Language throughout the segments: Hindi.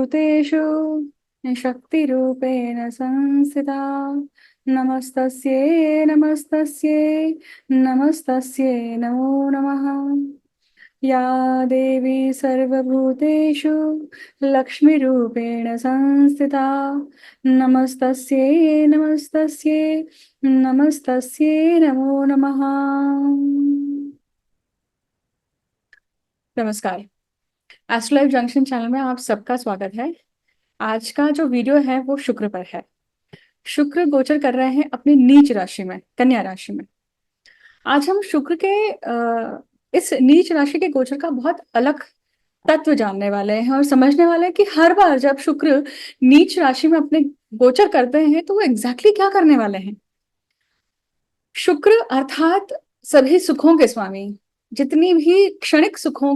सर्वभूतेषु शक्तिरूपेण संस्थिता। नमस्तस्यै नमस्तस्यै नमस्तस्यै नमो नमः। या देवी सर्वभूतेषु लक्ष्मीरूपेण संस्थिता। नमस्तस्यै नमस्तस्यै नमस्तस्यै नमो नमः। नमस्कार। एस्ट्रोलाइफ जंक्शन चैनल में आप सबका स्वागत है। आज का जो वीडियो है वो शुक्र पर है। शुक्र गोचर कर रहे हैं अपनी नीच राशि में, कन्या राशि में। आज हम शुक्र के इस नीच राशि के गोचर का बहुत अलग तत्व जानने वाले हैं और समझने वाले हैं कि हर बार जब शुक्र नीच राशि में अपने गोचर करते हैं तो वो एग्जैक्टली क्या करने वाले हैं। शुक्र अर्थात सभी सुखों के स्वामी। जितनी भी क्षणिक सुखों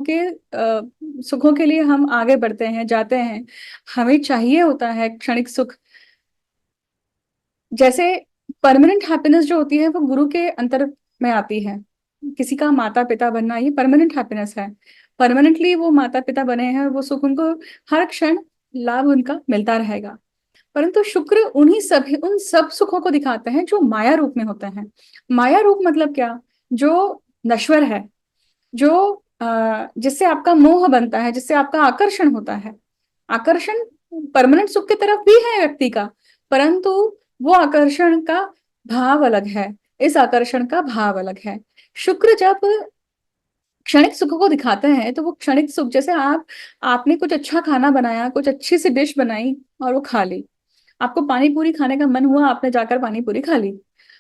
के लिए हम आगे बढ़ते हैं, जाते हैं, हमें चाहिए होता है क्षणिक सुख। जैसे परमानेंट हैप्पीनेस जो होती है वो गुरु के अंतर में आती है। किसी का माता पिता बनना ये परमानेंट हैप्पीनेस है। परमानेंटली वो माता पिता बने हैं, वो सुख उनको हर क्षण लाभ उनका मिलता रहेगा। परंतु शुक्र उन सब सुखों को दिखाते हैं जो माया रूप में होते हैं। माया रूप मतलब क्या? जो नश्वर है, जो जिससे आपका मोह बनता है, जिससे आपका आकर्षण होता है। आकर्षण परमानेंट सुख की तरफ भी है व्यक्ति का, परंतु वो आकर्षण का भाव अलग है, इस आकर्षण का भाव अलग है। शुक्र जब क्षणिक सुखों को दिखाते हैं तो वो क्षणिक सुख, जैसे आपने कुछ अच्छा खाना बनाया, कुछ अच्छी सी डिश बनाई और वो खा ली। आपको पानी पूरी खाने का मन हुआ, आपने जाकर पानी पूरी खा ली।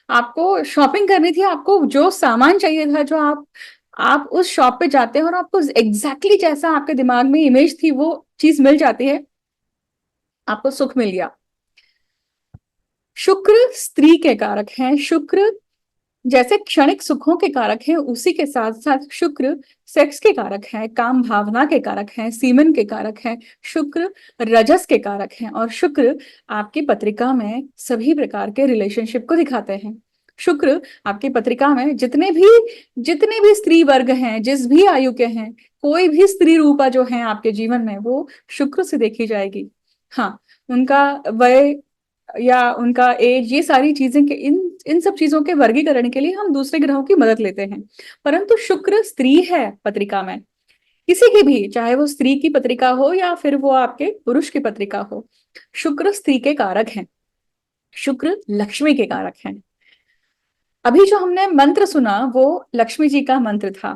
आपको शॉपिंग करनी थी, आपको जो सामान चाहिए था, जो आप उस शॉप पे जाते हैं और आपको एग्जैक्टली जैसा आपके दिमाग में इमेज थी वो चीज मिल जाती है, आपको सुख मिल गया। शुक्र स्त्री के कारक हैं। शुक्र जैसे क्षणिक सुखों के कारक हैं, उसी के साथ साथ शुक्र सेक्स के कारक है, काम भावना के कारक हैं, सीमन के कारक हैं। शुक्र रजस के कारक हैं और शुक्र आपकी पत्रिका में सभी प्रकार के रिलेशनशिप को दिखाते हैं। शुक्र आपकी पत्रिका में जितने भी स्त्री वर्ग हैं, जिस भी आयु के हैं, कोई भी स्त्री रूपा जो है आपके जीवन में, वो शुक्र से देखी जाएगी। हाँ, उनका वय या उनका एज, ये सारी चीजें के इन इन सब चीजों के वर्गीकरण के लिए हम दूसरे ग्रहों की मदद लेते हैं। परंतु शुक्र स्त्री है पत्रिका में, किसी की भी, चाहे वो स्त्री की पत्रिका हो या फिर वो आपके पुरुष की पत्रिका हो, शुक्र स्त्री के कारक हैं। शुक्र लक्ष्मी के कारक हैं। अभी जो हमने मंत्र सुना वो लक्ष्मी जी का मंत्र था।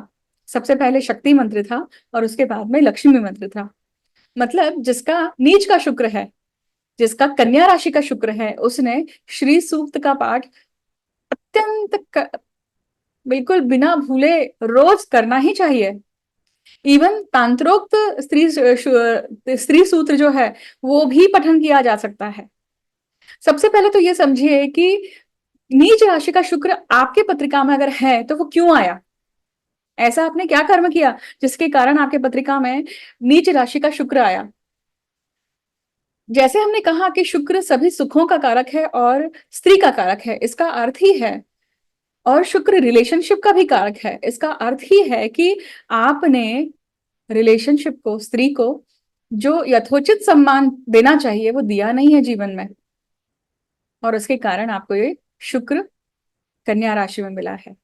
सबसे पहले शक्ति मंत्र था और उसके बाद में लक्ष्मी मंत्र था। मतलब जिसका नीच का शुक्र है, जिसका कन्या राशि का शुक्र है, उसने श्री सूक्त का पाठ अत्यंत बिल्कुल बिना भूले रोज करना ही चाहिए। इवन तांत्रोक्त स्त्री सूत्र जो है वो भी पठन किया जा सकता है। सबसे पहले तो ये समझिए कि नीच राशि का शुक्र आपके पत्रिका में अगर है तो वो क्यों आया। ऐसा आपने क्या कर्म किया जिसके कारण आपके पत्रिका में नीच राशि का शुक्र आया। जैसे हमने कहा कि शुक्र सभी सुखों का कारक है और स्त्री का कारक है, इसका अर्थ ही है, और शुक्र रिलेशनशिप का भी कारक है, इसका अर्थ ही है कि आपने रिलेशनशिप को, स्त्री को जो यथोचित सम्मान देना चाहिए वो दिया नहीं है जीवन में, और उसके कारण आपको ये शुक्र कन्या राशि में मिला है।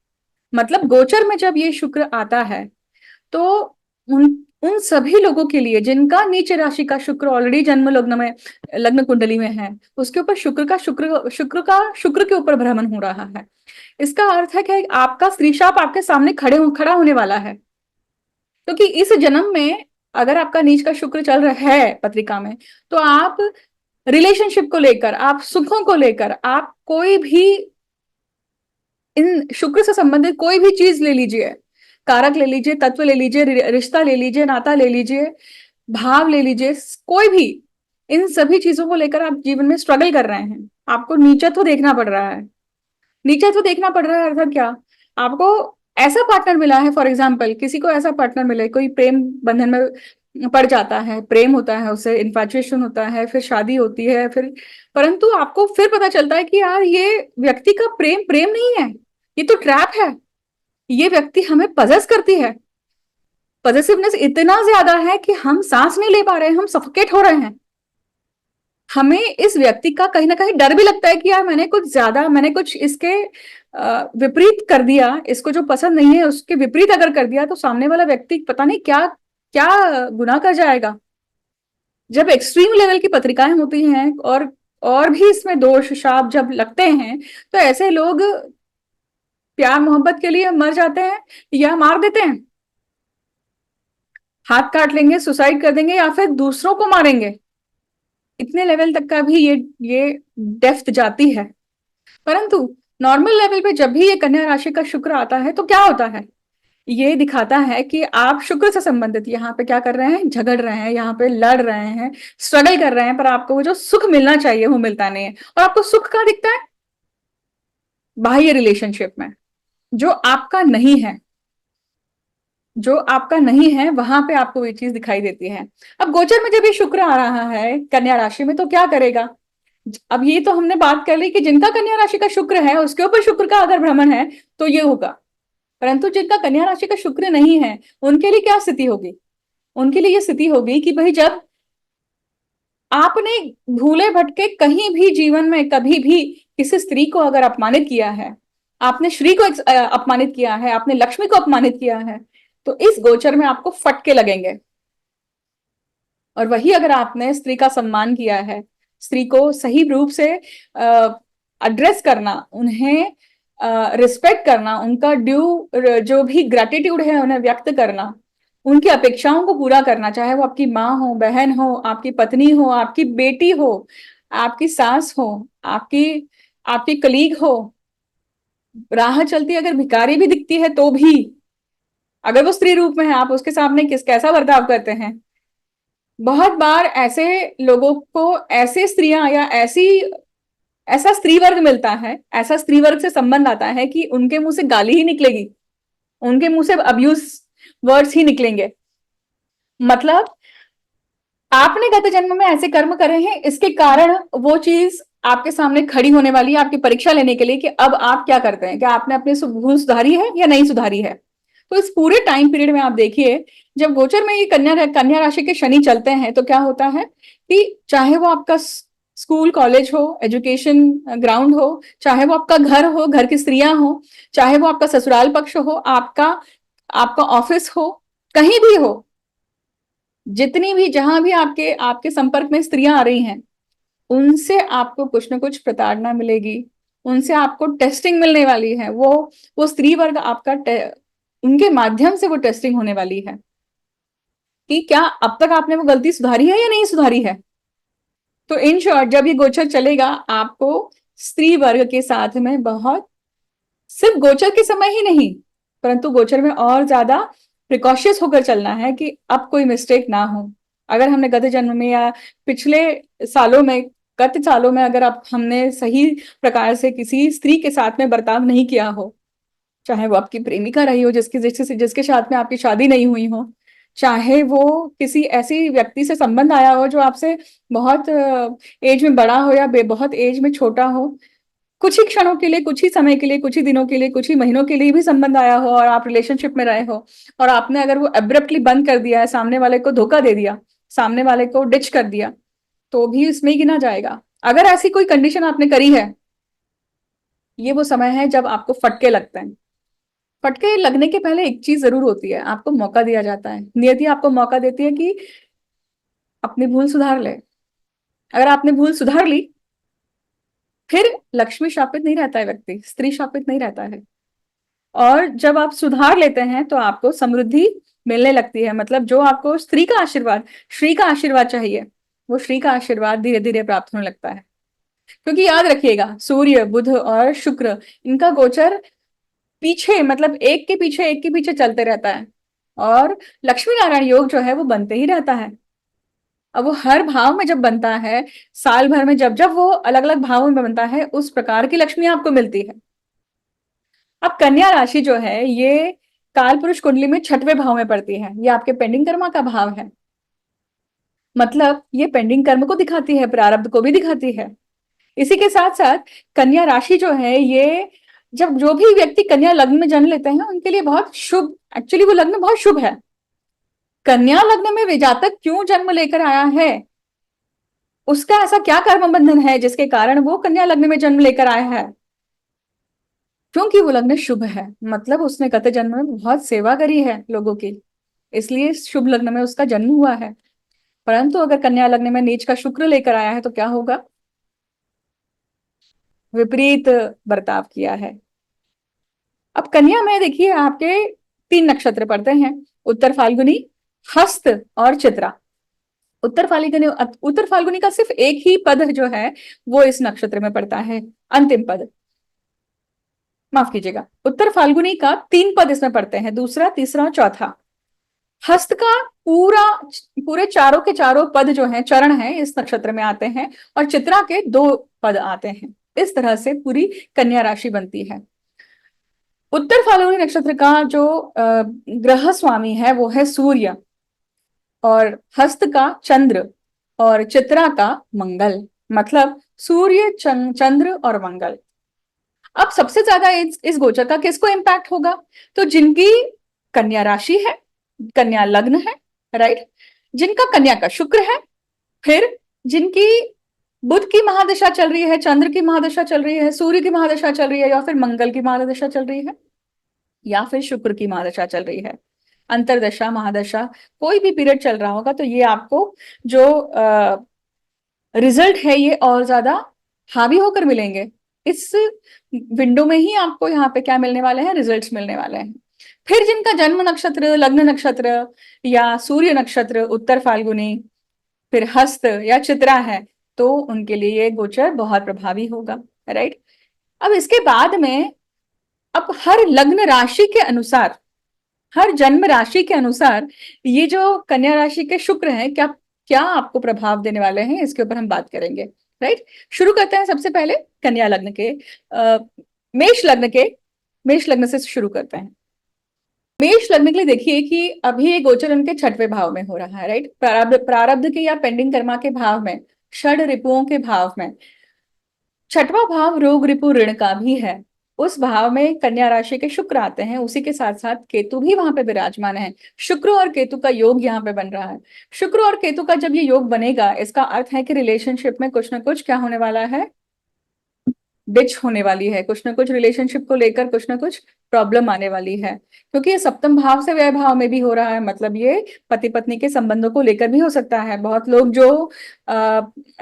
मतलब गोचर में जब ये शुक्र आता है तो उन उन सभी लोगों के लिए जिनका नीच राशि का शुक्र ऑलरेडी जन्म लग्न में, लग्न कुंडली में है, उसके ऊपर शुक्र के ऊपर भ्रमण हो रहा है। इसका अर्थ है कि आपका स्त्री शाप आपके सामने खड़ा होने वाला है। क्योंकि इस जन्म में अगर आपका नीच का शुक्र चल रहा है पत्रिका में, तो आप रिलेशनशिप को लेकर, आप सुखों को लेकर, आप कोई भी इन शुक्र से संबंधित कोई भी चीज ले लीजिए, कारक ले लीजिए, तत्व ले लीजिए, रिश्ता ले लीजिए, नाता ले लीजिए, भाव ले लीजिए, कोई भी, इन सभी चीजों को लेकर आप जीवन में स्ट्रगल कर रहे हैं। आपको नीचत्व देखना पड़ रहा है। नीचत्व देखना पड़ रहा है अर्थात क्या? आपको ऐसा पार्टनर मिला है, फॉर एग्जाम्पल किसी को ऐसा पार्टनर मिले, कोई प्रेम बंधन में पड़ जाता है, प्रेम होता है, उससे इन्फैचुएशन होता है, फिर शादी होती है, फिर परंतु आपको फिर पता चलता है कि यार ये व्यक्ति का प्रेम प्रेम नहीं है, ये तो ट्रैप है। ये व्यक्ति हमें पजेस करती है। पजेसिवनेस इतना ज्यादा है कि हम सांस नहीं ले पा रहे हैं, हम सफोकेट हो रहे हैं। हमें इस व्यक्ति का कहीं ना कहीं डर भी लगता है कि यार मैंने कुछ इसके विपरीत कर दिया, इसको जो पसंद नहीं है उसके विपरीत अगर कर दिया तो सामने वाला व्यक्ति पता नहीं क्या क्या गुनाह कर जाएगा। जब एक्सट्रीम लेवल की पत्रिकाएं होती हैं और भी इसमें दोष शाप जब लगते हैं, तो ऐसे लोग प्यार मोहब्बत के लिए मर जाते हैं या मार देते हैं, हाथ काट लेंगे, सुसाइड कर देंगे या फिर दूसरों को मारेंगे। इतने लेवल तक का भी ये डेप्थ जाती है। परंतु नॉर्मल लेवल पे जब भी ये कन्या राशि का शुक्र आता है तो क्या होता है, ये दिखाता है कि आप शुक्र से संबंधित यहाँ पे क्या कर रहे हैं, झगड़ रहे हैं, यहाँ पे लड़ रहे हैं, स्ट्रगल कर रहे हैं, पर आपको वो जो सुख मिलना चाहिए वो मिलता नहीं है। और आपको सुख कहाँ दिखता है, बाह्य रिलेशनशिप में, जो आपका नहीं है, जो आपका नहीं है वहां पे आपको ये चीज दिखाई देती है। अब गोचर में जब ये शुक्र आ रहा है कन्या राशि में तो क्या करेगा। अब ये तो हमने बात कर ली कि जिनका कन्या राशि का शुक्र है उसके ऊपर शुक्र का अगर भ्रमण है तो ये होगा। परंतु जिनका कन्या राशि का शुक्र नहीं है उनके लिए क्या स्थिति होगी, उनके लिए ये स्थिति होगी कि भाई जब आपने भूले भटके कहीं भी जीवन में कभी भी किसी स्त्री को अगर अपमानित किया है, आपने श्री को अपमानित किया है, आपने लक्ष्मी को अपमानित किया है, तो इस गोचर में आपको फटके लगेंगे। और वही अगर आपने स्त्री का सम्मान किया है, स्त्री को सही रूप से एड्रेस करना, उन्हें रिस्पेक्ट करना, उनका ड्यू जो भी ग्रेटिट्यूड है उन्हें व्यक्त करना, उनकी अपेक्षाओं को पूरा करना, चाहे वो आपकी माँ हो, बहन हो, आपकी पत्नी हो, आपकी बेटी हो, आपकी सास हो, आपकी आपकी कलीग हो, राह चलती अगर भिखारी भी दिखती है तो भी अगर वो स्त्री रूप में है आप उसके सामने कैसा बर्ताव करते हैं। बहुत बार ऐसे लोगों को ऐसे स्त्रियां या ऐसा स्त्री वर्ग मिलता है, ऐसा स्त्री वर्ग से संबंध आता है कि उनके मुंह से गाली ही निकलेगी, उनके मुंह से अब्यूज वर्ड्स ही निकलेंगे। मतलब आपने गत जन्म में ऐसे कर्म करे हैं, इसके कारण वो चीज आपके सामने खड़ी होने वाली है आपकी परीक्षा लेने के लिए कि अब आप क्या करते हैं, क्या आपने अपनी भूल सुधारी है या नहीं सुधारी है। तो इस पूरे टाइम पीरियड में आप देखिए जब गोचर में ये कन्या राशि के शनि चलते हैं तो क्या होता है कि चाहे वो आपका स्कूल कॉलेज हो, एजुकेशन ग्राउंड हो, चाहे वो आपका घर हो, घर की स्त्रियां हो, चाहे वो आपका ससुराल पक्ष हो, आपका आपका ऑफिस हो, कहीं भी हो, जितनी भी जहां भी आपके आपके संपर्क में स्त्रियां आ रही हैं उनसे आपको कुछ ना कुछ प्रताड़ना मिलेगी, उनसे आपको टेस्टिंग मिलने वाली है। वो स्त्री वर्ग आपका उनके माध्यम से वो टेस्टिंग होने वाली है कि क्या अब तक आपने वो गलती सुधारी है या नहीं सुधारी है। तो इन शॉर्ट जब ये गोचर चलेगा आपको स्त्री वर्ग के साथ में बहुत, सिर्फ गोचर के समय ही नहीं परंतु गोचर में और ज्यादा प्रिकॉशियस होकर चलना है कि अब कोई मिस्टेक ना हो। अगर हमने गत जन्म में या पिछले सालों में गत सालों में अगर आप हमने सही प्रकार से किसी स्त्री के साथ में बर्ताव नहीं किया हो, चाहे वो आपकी प्रेमिका रही हो जिसके साथ में आपकी शादी नहीं हुई हो, चाहे वो किसी ऐसी व्यक्ति से संबंध आया हो जो आपसे बहुत एज में बड़ा हो या बहुत एज में छोटा हो, कुछ ही क्षणों के लिए, कुछ ही समय के लिए, कुछ ही दिनों के लिए, कुछ ही महीनों के लिए भी संबंध आया हो और आप रिलेशनशिप में रहे हो और आपने अगर वो एब्रप्टली बंद कर दिया है, सामने वाले को धोखा दे दिया, सामने वाले को डिच कर दिया, तो भी इसमें ही गिना जाएगा। अगर ऐसी कोई कंडीशन आपने करी है, ये वो समय है जब आपको फटके लगते हैं। फटके लगने के पहले एक चीज जरूर होती है, आपको मौका दिया जाता है, नियति आपको मौका देती है कि अपनी भूल सुधार ले। अगर आपने भूल सुधार ली फिर लक्ष्मी शापित नहीं रहता है व्यक्ति, स्त्री शापित नहीं रहता है। और जब आप सुधार लेते हैं तो आपको समृद्धि मिलने लगती है। मतलब जो आपको स्त्री का आशीर्वाद, श्री का आशीर्वाद चाहिए, वो श्री का आशीर्वाद धीरे धीरे प्राप्त होने लगता है। क्योंकि याद रखिएगा सूर्य, बुध और शुक्र, इनका गोचर पीछे, मतलब एक के पीछे चलते रहता है और लक्ष्मी नारायण योग जो है वो बनते ही रहता है। अब वो हर भाव में जब बनता है, साल भर में जब जब वो अलग अलग भावों में बनता है, उस प्रकार की लक्ष्मी आपको मिलती है। अब कन्या राशि जो है ये काल पुरुष कुंडली में छठवें भाव में पड़ती है, ये आपके पेंडिंग कर्मा का भाव है। मतलब ये पेंडिंग कर्म को दिखाती है, प्रारब्ध को भी दिखाती है। इसी के साथ साथ कन्या राशि जो है ये, जब जो भी व्यक्ति कन्या लग्न में जन्म लेते हैं उनके लिए बहुत शुभ, एक्चुअली वो लग्न बहुत शुभ है। कन्या लग्न में वे जातक क्यों जन्म लेकर आया है, उसका ऐसा क्या कर्म बंधन है जिसके कारण वो कन्या लग्न में जन्म लेकर आया है? क्योंकि वो लग्न शुभ है, मतलब उसने गत जन्म में बहुत सेवा करी है लोगों की, इसलिए शुभ लग्न में उसका जन्म हुआ है। परंतु अगर कन्या लग्न में नीच का शुक्र लेकर आया है तो क्या होगा? विपरीत बर्ताव किया है। अब कन्या में देखिए आपके 3 नक्षत्र पड़ते हैं, उत्तर फाल्गुनी, हस्त और चित्रा। उत्तर फाल्गुनी का सिर्फ एक ही पद जो है वो इस नक्षत्र में पड़ता है, अंतिम पद, माफ कीजिएगा, उत्तर फाल्गुनी का 3 पद इसमें पड़ते हैं, दूसरा, तीसरा, चौथा। हस्त का पूरा, पूरे चारों के चारों पद जो हैं, चरण हैं, इस नक्षत्र में आते हैं, और चित्रा के 2 पद आते हैं। इस तरह से पूरी कन्या राशि बनती है। उत्तर फाल्गुनी नक्षत्र का जो ग्रह स्वामी है वो है सूर्य, और हस्त का चंद्र, और चित्रा का मंगल। मतलब सूर्य, चंद्र और मंगल। अब सबसे ज्यादा इस गोचर का किसको इम्पैक्ट होगा? तो जिनकी कन्या राशि है, कन्या लग्न है, राइट, जिनका कन्या का शुक्र है, फिर जिनकी बुध की महादशा चल रही है, चंद्र की महादशा चल रही है, सूर्य की महादशा चल रही है, या फिर मंगल की महादशा चल रही है, या फिर शुक्र की महादशा चल रही है, अंतरदशा, महादशा, कोई भी पीरियड चल रहा होगा, तो ये आपको जो रिजल्ट है ये और ज्यादा हावी होकर मिलेंगे। इस विंडो में ही आपको यहाँ पे क्या मिलने वाले हैं? रिजल्ट्स मिलने वाले हैं। फिर जिनका जन्म नक्षत्र, लग्न नक्षत्र या सूर्य नक्षत्र उत्तर फाल्गुनी, फिर हस्त या चित्रा है, तो उनके लिए ये गोचर बहुत प्रभावी होगा, राइट। अब इसके बाद में, अब हर लग्न राशि के अनुसार, हर जन्म राशि के अनुसार ये जो कन्या राशि के शुक्र हैं, क्या क्या आपको प्रभाव देने वाले हैं, इसके ऊपर हम बात करेंगे, राइट। शुरू करते हैं सबसे पहले कन्या लग्न के, मेष लग्न के, मेष लग्न से शुरू करते हैं। मेष लग्न के लिए देखिए कि अभी ये गोचर उनके 6वें भाव में हो रहा है, राइट। प्रारब्ध प्रारब्ध के या पेंडिंग कर्मा के भाव में, षड रिपुओं के भाव में। 6वां भाव रोग रिपु ऋण का भी है। उस भाव में कन्या राशि के शुक्र आते हैं, उसी के साथ साथ केतु भी वहां पे विराजमान है। शुक्र और केतु का योग यहाँ पे बन रहा है। शुक्र और केतु का जब ये योग बनेगा, इसका अर्थ है कि रिलेशनशिप में कुछ ना कुछ क्या होने वाला है? डिच होने वाली है, कुछ ना कुछ रिलेशनशिप को लेकर कुछ ना कुछ प्रॉब्लम आने वाली है, क्योंकि ये सप्तम भाव से व्यय भाव में भी हो रहा है। मतलब ये पति पत्नी के संबंधों को लेकर भी हो सकता है। बहुत लोग जो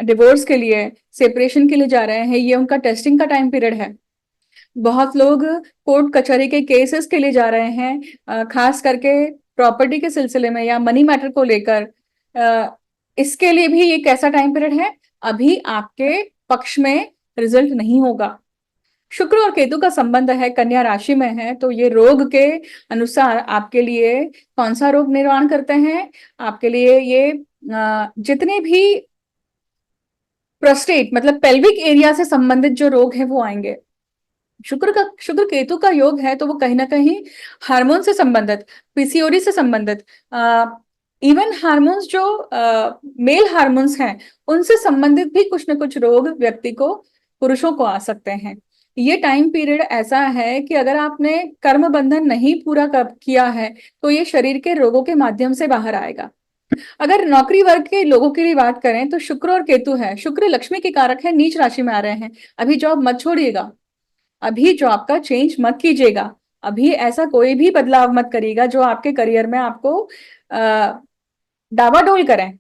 डिवोर्स के लिए, सेपरेशन के लिए जा रहे हैं, ये उनका टेस्टिंग का टाइम पीरियड है। बहुत लोग कोर्ट कचहरी के केसेस के लिए जा रहे हैं, खास करके प्रॉपर्टी के सिलसिले में या मनी मैटर को लेकर। इसके लिए भी ये कैसा टाइम पीरियड है? अभी आपके पक्ष में रिजल्ट नहीं होगा। शुक्र और केतु का संबंध है, कन्या राशि में है, तो ये रोग के अनुसार आपके लिए कौन सा रोग निर्माण करते हैं? आपके लिए ये जितने भी प्रोस्टेट मतलब पेल्विक एरिया से संबंधित जो रोग है वो आएंगे। शुक्र केतु का योग है, तो वो कहीं ना कहीं हार्मोन से संबंधित, पीसीओडी से संबंधित, इवन हार्मोन्स जो मेल हार्मोन्स हैं उनसे संबंधित भी कुछ ना कुछ रोग व्यक्ति को, पुरुषों को आ सकते हैं। ये टाइम पीरियड ऐसा है कि अगर आपने कर्म बंधन नहीं पूरा किया है तो ये शरीर के रोगों के माध्यम से बाहर आएगा। अगर नौकरी वर्ग के लोगों के लिए बात करें तो शुक्र और केतु है। शुक्र लक्ष्मी के कारक है, नीच राशि में आ रहे हैं। अभी जॉब मत छोड़िएगा, अभी जॉब का चेंज मत कीजिएगा, अभी ऐसा कोई भी बदलाव मत करिएगा जो आपके करियर में आपको डावाडोल करें।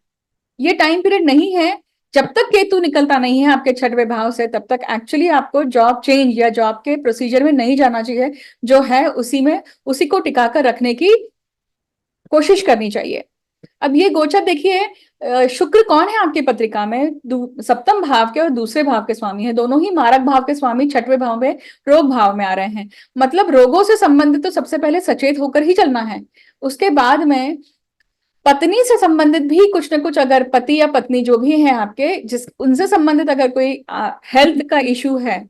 ये टाइम पीरियड नहीं है। जब तक केतु निकलता नहीं है आपके 6वें भाव से, तब तक एक्चुअली आपको जॉब चेंज या जॉब के प्रोसीजर में नहीं जाना चाहिए। जो है उसी में, उसी को टिकाकर रखने की कोशिश करनी चाहिए। अब ये गोचर देखिए, शुक्र कौन है आपकी पत्रिका में? सप्तम भाव के और दूसरे भाव के स्वामी है। दोनों ही मारक भाव के स्वामी 6वें भाव में, रोग भाव में आ रहे हैं। मतलब रोगों से संबंधित तो सबसे पहले सचेत होकर ही चलना है। उसके बाद में पत्नी से संबंधित भी कुछ ना कुछ, अगर पति या पत्नी जो भी है आपके, जिस उनसे संबंधित अगर कोई हेल्थ का इश्यू है,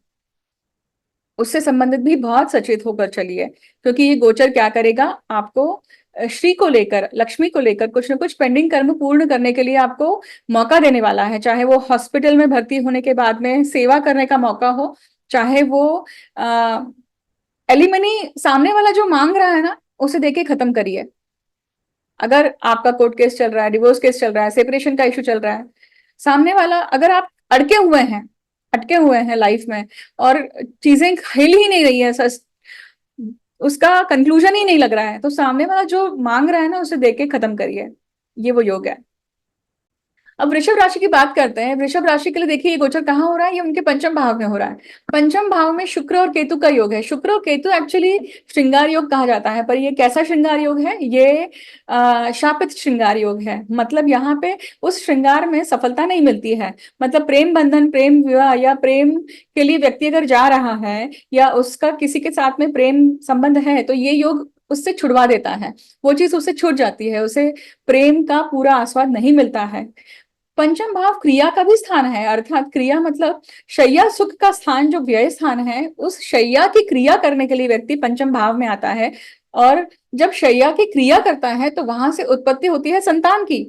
उससे संबंधित भी बहुत सचेत होकर चलिए। क्योंकि ये गोचर क्या करेगा आपको, श्री को लेकर, लक्ष्मी को लेकर कुछ ना कुछ पेंडिंग कर्म पूर्ण करने के लिए आपको मौका देने वाला है। चाहे वो हॉस्पिटल में भर्ती होने के बाद में सेवा करने का मौका हो, चाहे वो एलिमनी सामने वाला जो मांग रहा है ना, उसे देके खत्म करिए। अगर आपका कोर्ट केस चल रहा है, डिवोर्स केस चल रहा है, सेपरेशन का इशू चल रहा है, सामने वाला, अगर आप अटके हुए हैं लाइफ में और चीजें हिल ही नहीं रही है, उसका कंक्लूजन ही नहीं लग रहा है, तो सामने वाला जो मांग रहा है ना, उसे देख के खत्म करिए। ये वो योग है। अब वृषभ राशि की बात करते हैं। वृषभ राशि के लिए देखिए, ये गोचर कहाँ हो रहा है, ये उनके पंचम भाव में हो रहा है। पंचम भाव में शुक्र और केतु का योग है। शुक्र और केतु एक्चुअली श्रृंगार योग कहा जाता है, पर ये कैसा श्रृंगार योग है, ये शापित श्रृंगार योग है। मतलब यहाँ पे उस श्रृंगार में सफलता नहीं मिलती है। मतलब प्रेम बंधन, प्रेम विवाह या प्रेम के लिए व्यक्ति अगर जा रहा है या उसका किसी के साथ में प्रेम संबंध है, तो ये योग उससे छुड़वा देता है। वो चीज उससे छूट जाती है, उसे प्रेम का पूरा आस्वाद नहीं मिलता है। पंचम भाव क्रिया का भी स्थान है, अर्थात क्रिया मतलब शैया सुख का स्थान, जो व्यय स्थान है, उस शैया की क्रिया करने के लिए व्यक्ति पंचम भाव में आता है। और जब शैया की क्रिया करता है तो वहां से उत्पत्ति होती है संतान की।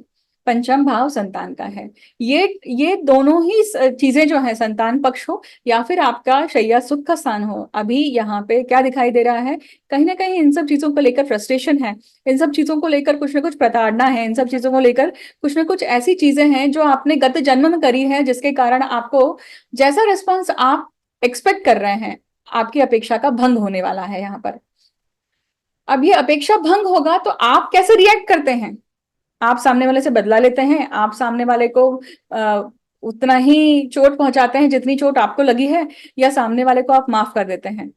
पंचम भाव संतान का है। ये दोनों ही चीजें जो है, संतान पक्ष हो या फिर आपका शैया सुख का स्थान हो, अभी यहाँ पे क्या दिखाई दे रहा है, कहीं ना कहीं इन सब चीजों को लेकर फ्रस्ट्रेशन है, इन सब चीजों को लेकर कुछ ना कुछ प्रताड़ना है, इन सब चीजों को लेकर कुछ ना कुछ ऐसी चीजें हैं जो आपने गत जन्म में करी है, जिसके कारण आपको जैसा रिस्पॉन्स आप एक्सपेक्ट कर रहे हैं, आपकी अपेक्षा का भंग होने वाला है यहाँ पर। अब ये अपेक्षा भंग होगा तो आप कैसे रिएक्ट करते हैं? आप सामने वाले से बदला लेते हैं, आप सामने वाले को उतना ही चोट पहुंचाते हैं जितनी चोट आपको लगी है, या सामने वाले को आप माफ कर देते हैं?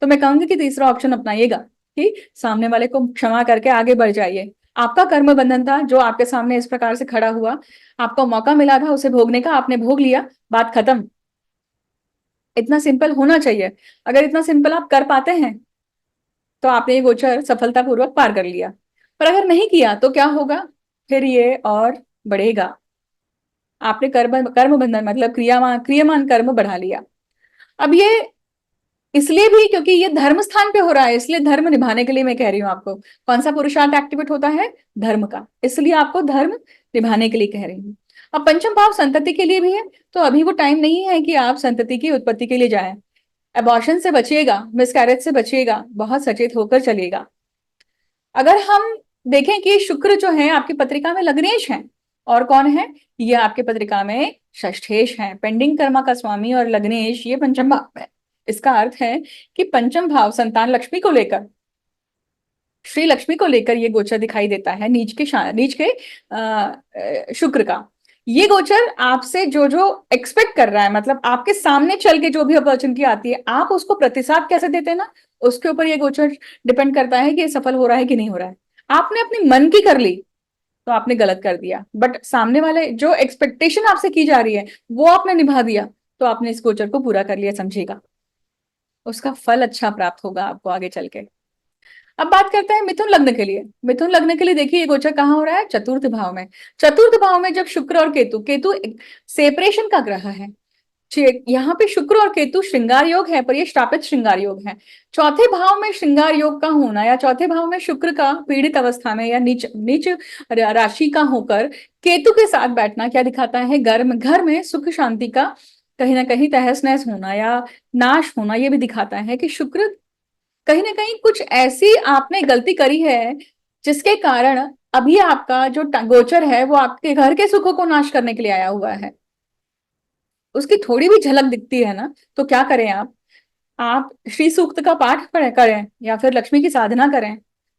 तो मैं कहूंगी कि तीसरा ऑप्शन अपनाइएगा, कि सामने वाले को क्षमा करके आगे बढ़ जाइए। आपका कर्म बंधन था जो आपके सामने इस प्रकार से खड़ा हुआ, आपको मौका मिला था उसे भोगने का, आपने भोग लिया, बात खत्म। इतना सिंपल होना चाहिए। अगर इतना सिंपल आप कर पाते हैं तो आपने ये गोचर सफलतापूर्वक पार कर लिया। पर अगर नहीं किया तो क्या होगा, फिर ये और बढ़ेगा। आपने कर्म कर्म बंधन मतलब क्रियमान कर्म बढ़ा लिया। अब ये इसलिए भी क्योंकि ये धर्म स्थान पे हो रहा है, इसलिए धर्म निभाने के लिए मैं कह रही हूँ आपको। कौन सा पुरुषार्थ एक्टिवेट होता है? धर्म का। इसलिए आपको धर्म निभाने के लिए कह रही हूँ। अब पंचम भाव संतति के लिए भी है, तो अभी वो टाइम नहीं है कि आप संतति की उत्पत्ति के लिए जाएं। अबॉर्शन से बचिएगा, मिसकैरेज से बचिएगा, बहुत सचेत होकर चलिएगा। अगर हम देखें कि शुक्र जो है आपकी पत्रिका में लग्नेश है, और कौन है, ये आपके पत्रिका में षष्ठेश है, पेंडिंग कर्मा का स्वामी, और लग्नेश ये पंचम भाव में। इसका अर्थ है कि पंचम भाव संतान लक्ष्मी को लेकर, श्री लक्ष्मी को लेकर ये गोचर दिखाई देता है, नीच के शुक्र का। ये गोचर आपसे जो जो एक्सपेक्ट कर रहा है, मतलब आपके सामने चल के जो भी अपॉर्चुनिटी आती है, आप उसको प्रतिसाद कैसे देते हैं ना, उसके ऊपर ये गोचर डिपेंड करता है कि ये सफल हो रहा है कि नहीं हो रहा है। आपने अपनी मन की कर ली तो आपने गलत कर दिया, बट सामने वाले जो एक्सपेक्टेशन आपसे की जा रही है वो आपने निभा दिया, तो आपने इस गोचर को पूरा कर लिया, समझिएगा। उसका फल अच्छा प्राप्त होगा आपको आगे चल के। अब बात करते हैं मिथुन लग्न के लिए। मिथुन लग्न के लिए देखिए, ये गोचर कहाँ हो रहा है, चतुर्थ भाव में। चतुर्थ भाव में जब शुक्र और केतु, केतु सेपरेशन का ग्रह है। यहाँ पे शुक्र और केतु श्रृंगार योग है, पर ये श्रापित श्रृंगार योग है। चौथे भाव में श्रृंगार योग का होना, या चौथे भाव में शुक्र का पीड़ित अवस्था में या नीच नीच राशि का होकर केतु के साथ बैठना क्या दिखाता है, घर में सुख शांति का कहीं ना कहीं तहस नहस होना या नाश होना, ये भी दिखाता है कि शुक्र कहीं ना कहीं कुछ ऐसी आपने गलती करी है जिसके कारण अभी आपका जो गोचर है वो आपके घर के सुखों को नाश करने के लिए आया हुआ है। उसकी थोड़ी भी झलक दिखती है ना, तो क्या करें आप श्री सूक्त का पाठ पढ़े करें या फिर लक्ष्मी की साधना करें,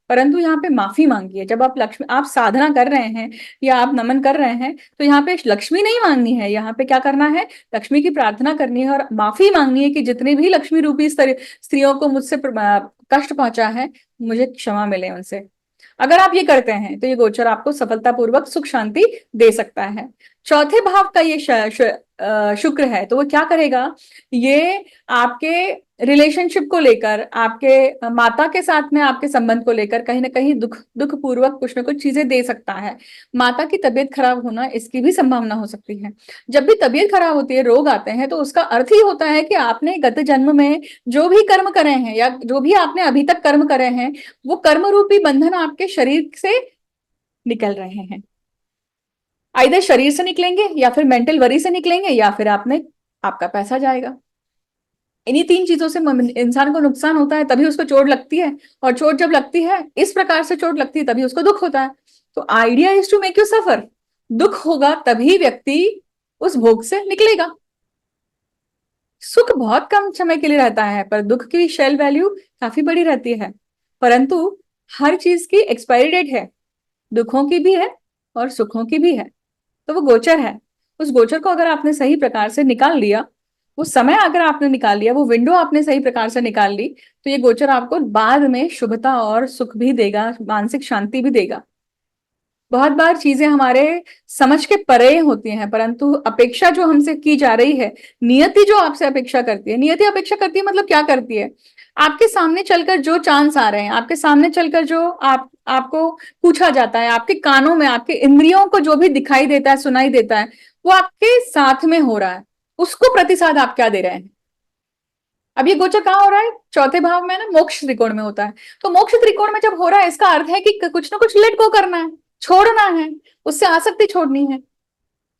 परंतु यहाँ पे माफी मांगिए। जब आप साधना कर रहे हैं या आप नमन कर रहे हैं, तो यहाँ पे लक्ष्मी नहीं मांगनी है, यहाँ पे क्या करना है, लक्ष्मी की प्रार्थना करनी है और माफी मांगनी है कि जितने भी लक्ष्मी रूपी स्त्रियों को मुझसे कष्ट पहुंचा है, मुझे क्षमा मिले उनसे। अगर आप ये करते हैं तो ये गोचर आपको सफलतापूर्वक सुख शांति दे सकता है। चौथे भाव का ये शुक्र है, तो वो क्या करेगा, ये आपके रिलेशनशिप को लेकर, आपके माता के साथ में आपके संबंध को लेकर कहीं ना कहीं दुख पूर्वक कुछ ना कुछ चीजें दे सकता है। माता की तबीयत खराब होना, इसकी भी संभावना हो सकती है। जब भी तबीयत खराब होती है, रोग आते हैं, तो उसका अर्थ ही होता है कि आपने गत जन्म में जो भी कर्म करे हैं या जो भी आपने अभी तक कर्म करे हैं, वो कर्म रूपी बंधन आपके शरीर से निकल रहे हैं। आइदर शरीर से निकलेंगे या फिर मेंटल वरी से निकलेंगे, या फिर आपका पैसा जाएगा। इन्हीं तीन चीजों से इंसान को नुकसान होता है, तभी उसको चोट लगती है। और चोट जब लगती है, इस प्रकार से चोट लगती है, तभी उसको दुख होता है। तो idea is to make you suffer. दुख होगा तभी व्यक्ति उस भोग से निकलेगा। सुख बहुत कम समय के लिए रहता है, पर दुख की शेल वैल्यू काफी बड़ी रहती है। परंतु हर चीज की एक्सपायरी डेट है, दुखों की भी है और सुखों की भी है। तो वो गोचर है। उस गोचर को अगर आपने सही प्रकार से निकाल लिया, वो समय अगर आपने निकाल लिया, वो विंडो आपने सही प्रकार से निकाल ली, तो ये गोचर आपको बाद में शुभता और सुख भी देगा, मानसिक शांति भी देगा। बहुत बार चीजें हमारे समझ के परे होती हैं, परंतु अपेक्षा जो हमसे की जा रही है, नियति जो आपसे अपेक्षा करती है, नियति अपेक्षा करती है मतलब क्या करती है, आपके सामने चलकर जो चांस आ रहे हैं, आपके सामने चलकर जो आपको पूछा जाता है, आपके कानों में, आपके इंद्रियों को जो भी दिखाई देता है, सुनाई देता है, वो आपके साथ में हो रहा है। उसको प्रतिसाद आप क्या दे रहे हैं? अब ये गोचर कहाँ हो रहा है? चौथे भाव में ना, मोक्ष त्रिकोण में होता है। तो मोक्ष त्रिकोण में जब हो रहा है, इसका अर्थ है कि कुछ ना कुछ लेट गो करना है, छोड़ना है, उससे आसक्ति छोड़नी है।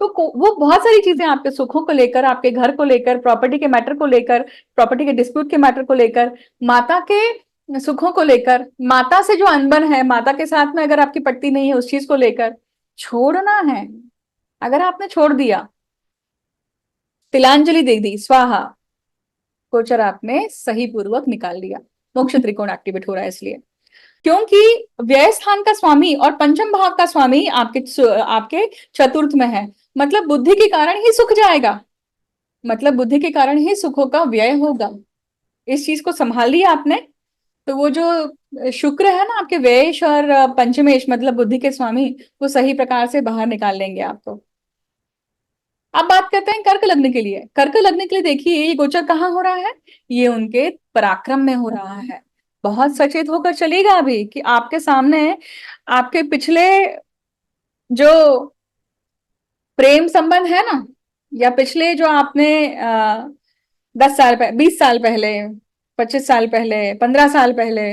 तो वो बहुत सारी चीजें आपके सुखों को लेकर, आपके घर को लेकर, प्रॉपर्टी के मैटर को लेकर, प्रॉपर्टी के डिस्प्यूट के मैटर को लेकर, माता के सुखों को लेकर, माता से जो अनबन है, माता के साथ में अगर आपकी पटती नहीं है, उस चीज को लेकर छोड़ना है। अगर आपने छोड़ दिया, तिलांजलि दे दी, स्वाहा, गोचर आपने सही पूर्वक निकाल लिया। मोक्ष त्रिकोण एक्टिवेट हो रहा है इसलिए, क्योंकि व्यय स्थान का स्वामी और पंचम भाव का स्वामी आपके चतुर्थ में है। मतलब बुद्धि के कारण ही सुख जाएगा, मतलब बुद्धि के कारण ही सुखों का व्यय होगा। इस चीज को संभाल लिया आपने, तो वो जो शुक्र है ना आपके व्ययेश और पंचमेश, मतलब बुद्धि के स्वामी, वो सही प्रकार से बाहर निकाल लेंगे आपको। अब बात करते हैं कर्क लग्न के लिए। कर्क लग्न के लिए देखिए, ये गोचर कहाँ हो रहा है? ये उनके पराक्रम में हो रहा है। बहुत सचेत होकर चलेगा अभी कि आपके सामने आपके पिछले जो प्रेम संबंध है ना, या पिछले जो आपने 10 साल पहले, 20 साल पहले, 25 साल पहले, 15 साल पहले,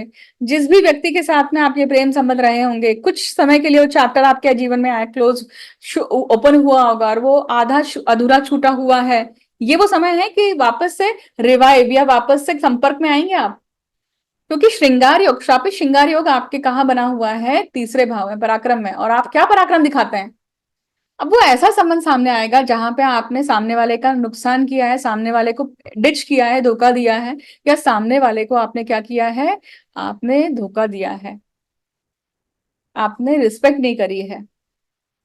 जिस भी व्यक्ति के साथ में आप ये प्रेम संबंध रहे होंगे, कुछ समय के लिए वो चैप्टर आपके जीवन में आया, क्लोज ओपन हुआ होगा, और वो आधा अधूरा छूटा हुआ है। ये वो समय है कि वापस से रिवाइव या वापस से संपर्क में आएंगे आप। क्योंकि श्रृंगार योग, शापित श्रृंगार योग आपके कहाँ बना हुआ है? तीसरे भाव में, पराक्रम में। और आप क्या पराक्रम दिखाते हैं? अब वो ऐसा संबंध सामने आएगा जहां पे आपने सामने वाले का नुकसान किया है, सामने वाले को डिच किया है, धोखा दिया है, या सामने वाले को आपने क्या किया है? आपने धोखा दिया है, आपने रिस्पेक्ट नहीं करी है,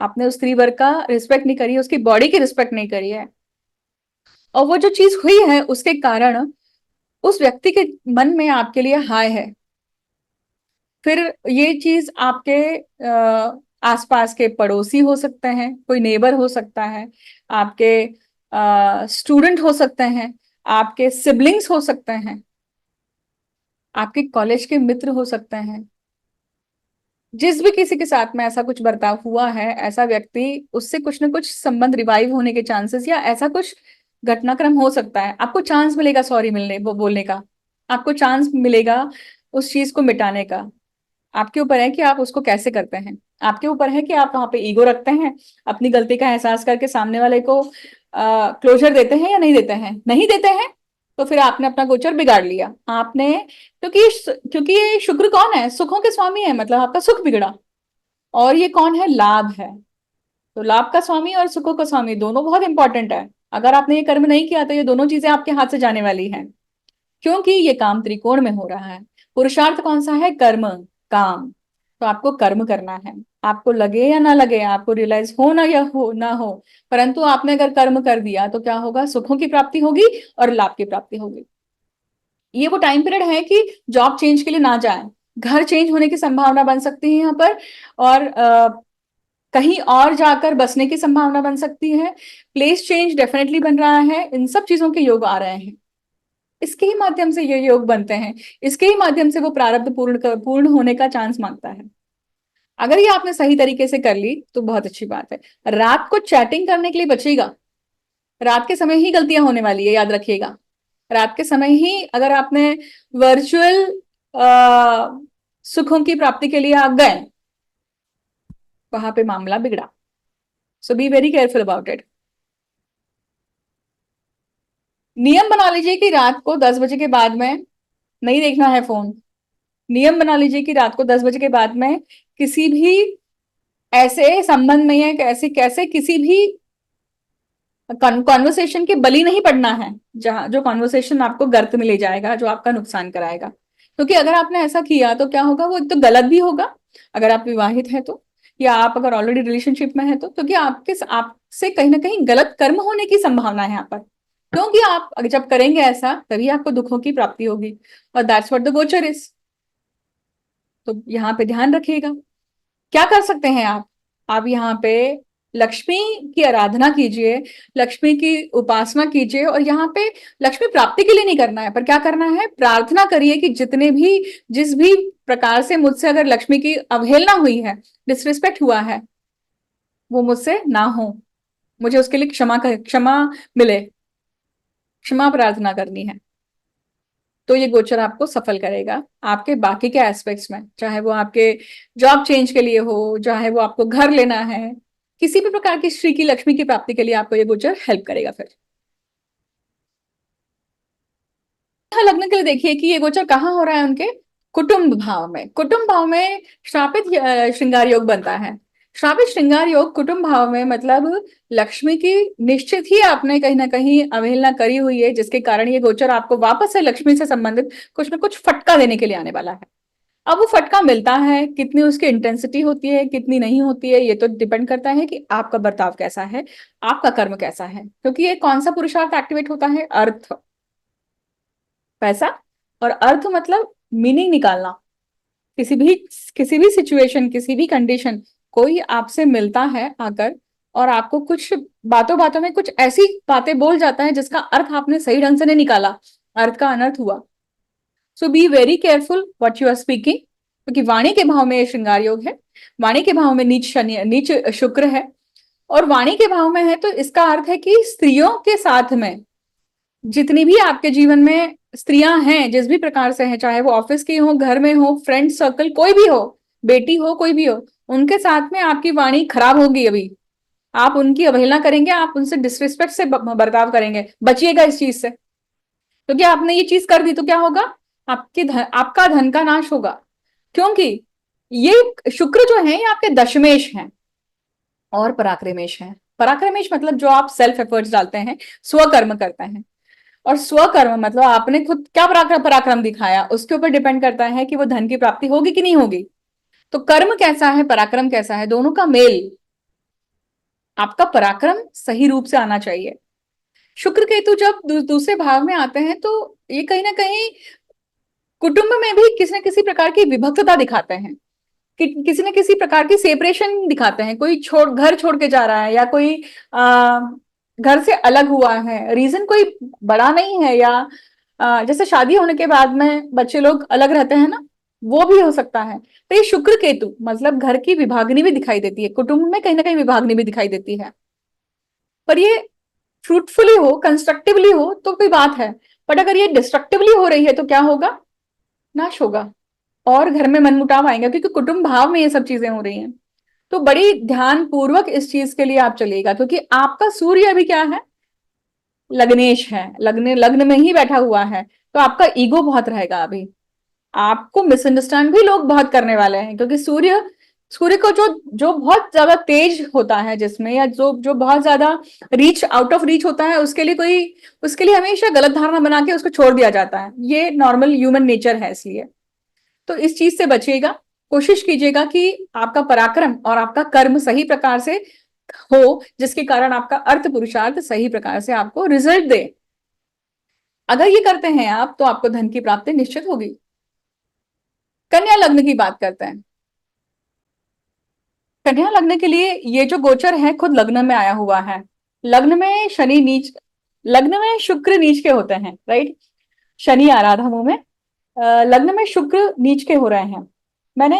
आपने उस स्त्री वर्ग का रिस्पेक्ट नहीं करी है, उसकी बॉडी की रिस्पेक्ट नहीं करी है। और वो जो चीज हुई है उसके कारण उस व्यक्ति के मन में आपके लिए हाय है। फिर ये चीज आपके आसपास के पड़ोसी हो सकते हैं, कोई नेबर हो सकता है, आपके स्टूडेंट हो सकते हैं, आपके सिबलिंग्स हो सकते हैं, आपके कॉलेज के मित्र हो सकते हैं। जिस भी किसी के साथ में ऐसा कुछ बर्ताव हुआ है, ऐसा व्यक्ति, उससे कुछ ना कुछ संबंध रिवाइव होने के चांसेस, या ऐसा कुछ घटनाक्रम हो सकता है। आपको चांस मिलेगा सॉरी मिलने, वो बोलने का, आपको चांस मिलेगा उस चीज को मिटाने का। आपके ऊपर है कि आप उसको कैसे करते हैं। आपके ऊपर है कि आप वहां पे ईगो रखते हैं, अपनी गलती का एहसास करके सामने वाले को क्लोजर देते हैं या नहीं देते हैं। नहीं देते हैं तो फिर आपने अपना गोचर बिगाड़ लिया आपने। क्योंकि ये शुक्र कौन है? सुखों के स्वामी है, मतलब आपका सुख बिगड़ा। और ये कौन है? लाभ है। तो लाभ का स्वामी और सुखों का स्वामी दोनों बहुत इंपॉर्टेंट है। अगर आपने ये कर्म नहीं किया तो ये दोनों चीजें आपके हाथ से जाने वाली हैं, क्योंकि ये काम त्रिकोण में हो रहा है। पुरुषार्थ कौन सा है? कर्म, काम। तो आपको कर्म करना है, आपको लगे या ना लगे, आपको रियलाइज हो ना या हो ना हो, परंतु आपने अगर कर्म कर दिया तो क्या होगा? सुखों की प्राप्ति होगी और लाभ की प्राप्ति होगी। ये वो टाइम पीरियड है कि जॉब चेंज के लिए ना जाए, घर चेंज होने की संभावना बन सकती है यहाँ पर, और कहीं और जाकर बसने की संभावना बन सकती है। प्लेस चेंज डेफिनेटली बन रहा है। इन सब चीजों के योग आ रहे हैं। इसके ही माध्यम से ये योग बनते हैं, इसके ही माध्यम से वो प्रारब्ध पूर्ण होने का चांस मांगता है। अगर ये आपने सही तरीके से कर ली तो बहुत अच्छी बात है। रात को चैटिंग करने के लिए बचेगा। रात के समय ही गलतियां होने वाली है, याद रखिएगा। रात के समय ही अगर आपने वर्चुअल सुखों की प्राप्ति के लिए आप गए, वहां पे मामला बिगड़ा। So be very careful about it. नियम बना लीजिए कि रात को 10 बजे के बाद में नहीं देखना है फोन। नियम बना लीजिए कि रात को 10 बजे के बाद में किसी भी ऐसे संबंध में, या कैसे कैसे किसी भी कॉन्वर्सेशन के बली नहीं पड़ना है, जहां जो कॉन्वर्सेशन आपको गर्त में ले जाएगा, जो आपका नुकसान कराएगा। क्योंकि अगर आपने ऐसा किया तो क्या होगा, वो एक तो गलत भी होगा अगर आप विवाहित है तो, या आप अगर ऑलरेडी रिलेशनशिप में है तो, क्योंकि आपके आपसे कहीं ना कहीं गलत कर्म होने की संभावना है यहाँ पर। क्योंकि आप जब करेंगे ऐसा तभी आपको दुखों की प्राप्ति होगी, और दैट्स व्हाट द गोचर इज। तो यहाँ पे ध्यान रखिएगा। क्या कर सकते हैं आप यहाँ पे लक्ष्मी की आराधना कीजिए, लक्ष्मी की उपासना कीजिए। और यहाँ पे लक्ष्मी प्राप्ति के लिए नहीं करना है, पर क्या करना है, प्रार्थना करिए कि जितने भी, जिस भी प्रकार से मुझसे अगर लक्ष्मी की अवहेलना हुई है, डिसरिस्पेक्ट हुआ है, वो मुझसे ना हो, मुझे उसके लिए क्षमा मिले, क्षमा प्रार्थना करनी है। तो ये गोचर आपको सफल करेगा आपके बाकी के एस्पेक्ट्स में, चाहे वो आपके जॉब चेंज के लिए हो, चाहे वो आपको घर लेना है, किसी भी प्रकार की श्री की लक्ष्मी की प्राप्ति के लिए आपको ये गोचर हेल्प करेगा। फिर लग्न के लिए देखिए कि ये गोचर कहाँ हो रहा है, उनके कुटुंब भाव में। कुटुंब भाव में श्रापित श्रृंगार योग बनता है। श्रापित श्रृंगार योग कुटुंब भाव में मतलब लक्ष्मी की निश्चित ही आपने कहीं ना कहीं अवहेलना करी हुई है, जिसके कारण ये गोचर आपको वापस से लक्ष्मी से संबंधित कुछ ना कुछ फटका देने के लिए आने वाला है। अब वो फटका मिलता है, कितनी उसकी इंटेंसिटी होती है, कितनी नहीं होती है, ये तो डिपेंड करता है कि आपका बर्ताव कैसा है, आपका कर्म कैसा है। क्योंकि ये कौन सा पुरुषार्थ एक्टिवेट होता है, अर्थ, पैसा। और अर्थ मतलब मीनिंग निकालना। किसी भी सिचुएशन, किसी भी कंडीशन, कोई आपसे मिलता है आकर और आपको कुछ बातों बातों में कुछ ऐसी बातें बोल जाता है जिसका अर्थ आपने सही ढंग से नहीं निकाला, अर्थ का अनर्थ हुआ। So be very careful what you are speaking. क्योंकि वाणी के भाव में ये श्रृंगार योग है, वाणी के भाव में नीच शनि, नीच शुक्र है, और वाणी के भाव में है तो इसका अर्थ है कि स्त्रियों के साथ में जितनी भी आपके जीवन में स्त्रियां हैं, जिस भी प्रकार से हैं, चाहे वो ऑफिस की हो, घर में हो, फ्रेंड सर्कल कोई भी हो, बेटी हो, कोई भी हो, उनके साथ में आपकी वाणी खराब होगी। अभी आप उनकी अवहेलना करेंगे, आप उनसे डिसरिस्पेक्ट से बर्ताव करेंगे, बचिएगा इस चीज से। क्योंकि आपने ये चीज कर दी तो क्या होगा, आपका धन का नाश होगा। क्योंकि ये शुक्र जो है ये आपके दशमेश हैं और पराक्रमेश हैं। पराक्रमेश मतलब जो आप सेल्फ एफर्ट्स डालते हैं, स्वकर्म करते हैं। और स्वकर्म मतलब आपने खुद क्या पराक्रम पराक्रम दिखाया, उसके ऊपर डिपेंड करता है कि वो धन की प्राप्ति होगी कि नहीं होगी। तो कर्म कैसा है, पराक्रम कैसा है, दोनों का मेल, आपका पराक्रम सही रूप से आना चाहिए। शुक्र केतु जब दूसरे भाव में आते हैं तो ये कहीं ना कहीं कुटुंब में भी किसी न किसी प्रकार की विभक्तता दिखाते हैं, किसी न किसी प्रकार की सेपरेशन दिखाते हैं। कोई घर छोड़ के जा रहा है, या कोई आ, घर से अलग हुआ है, रीजन कोई बड़ा नहीं है, या जैसे शादी होने के बाद में बच्चे लोग अलग रहते हैं ना, वो भी हो सकता है। तो ये शुक्र केतु मतलब घर की विभागनी भी दिखाई देती है, कुटुंब में कहीं ना कहीं विभागनी भी दिखाई देती है। पर ये फ्रूटफुली हो, कंस्ट्रक्टिवली हो तो कोई बात है, बट अगर ये डिस्ट्रक्टिवली हो रही है तो क्या होगा, नाश होगा, और घर में मनमुटाव आएंगे, क्योंकि कुटुंब भाव में ये सब चीजें हो रही हैं। तो बड़ी ध्यान पूर्वक इस चीज के लिए आप चलिएगा, क्योंकि आपका सूर्य अभी क्या है, लग्नेश है, लग्न लग्न में ही बैठा हुआ है। तो आपका ईगो बहुत रहेगा अभी, आपको मिसअंडरस्टैंड भी लोग बहुत करने वाले हैं। क्योंकि सूर्य सूर्य को जो जो बहुत ज्यादा तेज होता है जिसमें, या जो जो बहुत ज्यादा रीच आउट ऑफ रीच होता है, उसके लिए हमेशा गलत धारणा बना के उसको छोड़ दिया जाता है। ये नॉर्मल ह्यूमन नेचर है। इसलिए तो इस चीज से बचिएगा। कोशिश कीजिएगा कि आपका पराक्रम और आपका कर्म सही प्रकार से हो, जिसके कारण आपका अर्थ पुरुषार्थ सही प्रकार से आपको रिजल्ट दे। अगर ये करते हैं आप तो आपको धन की प्राप्ति निश्चित होगी। कन्या लग्न की बात करते हैं। कन्या लग्न के लिए ये जो गोचर है खुद लग्न में आया हुआ है। लग्न में शनि नीच, लग्न में शुक्र नीच के होते हैं, राइट। शनि आराधा मुंह में, लग्न में शुक्र नीच के हो रहे हैं। मैंने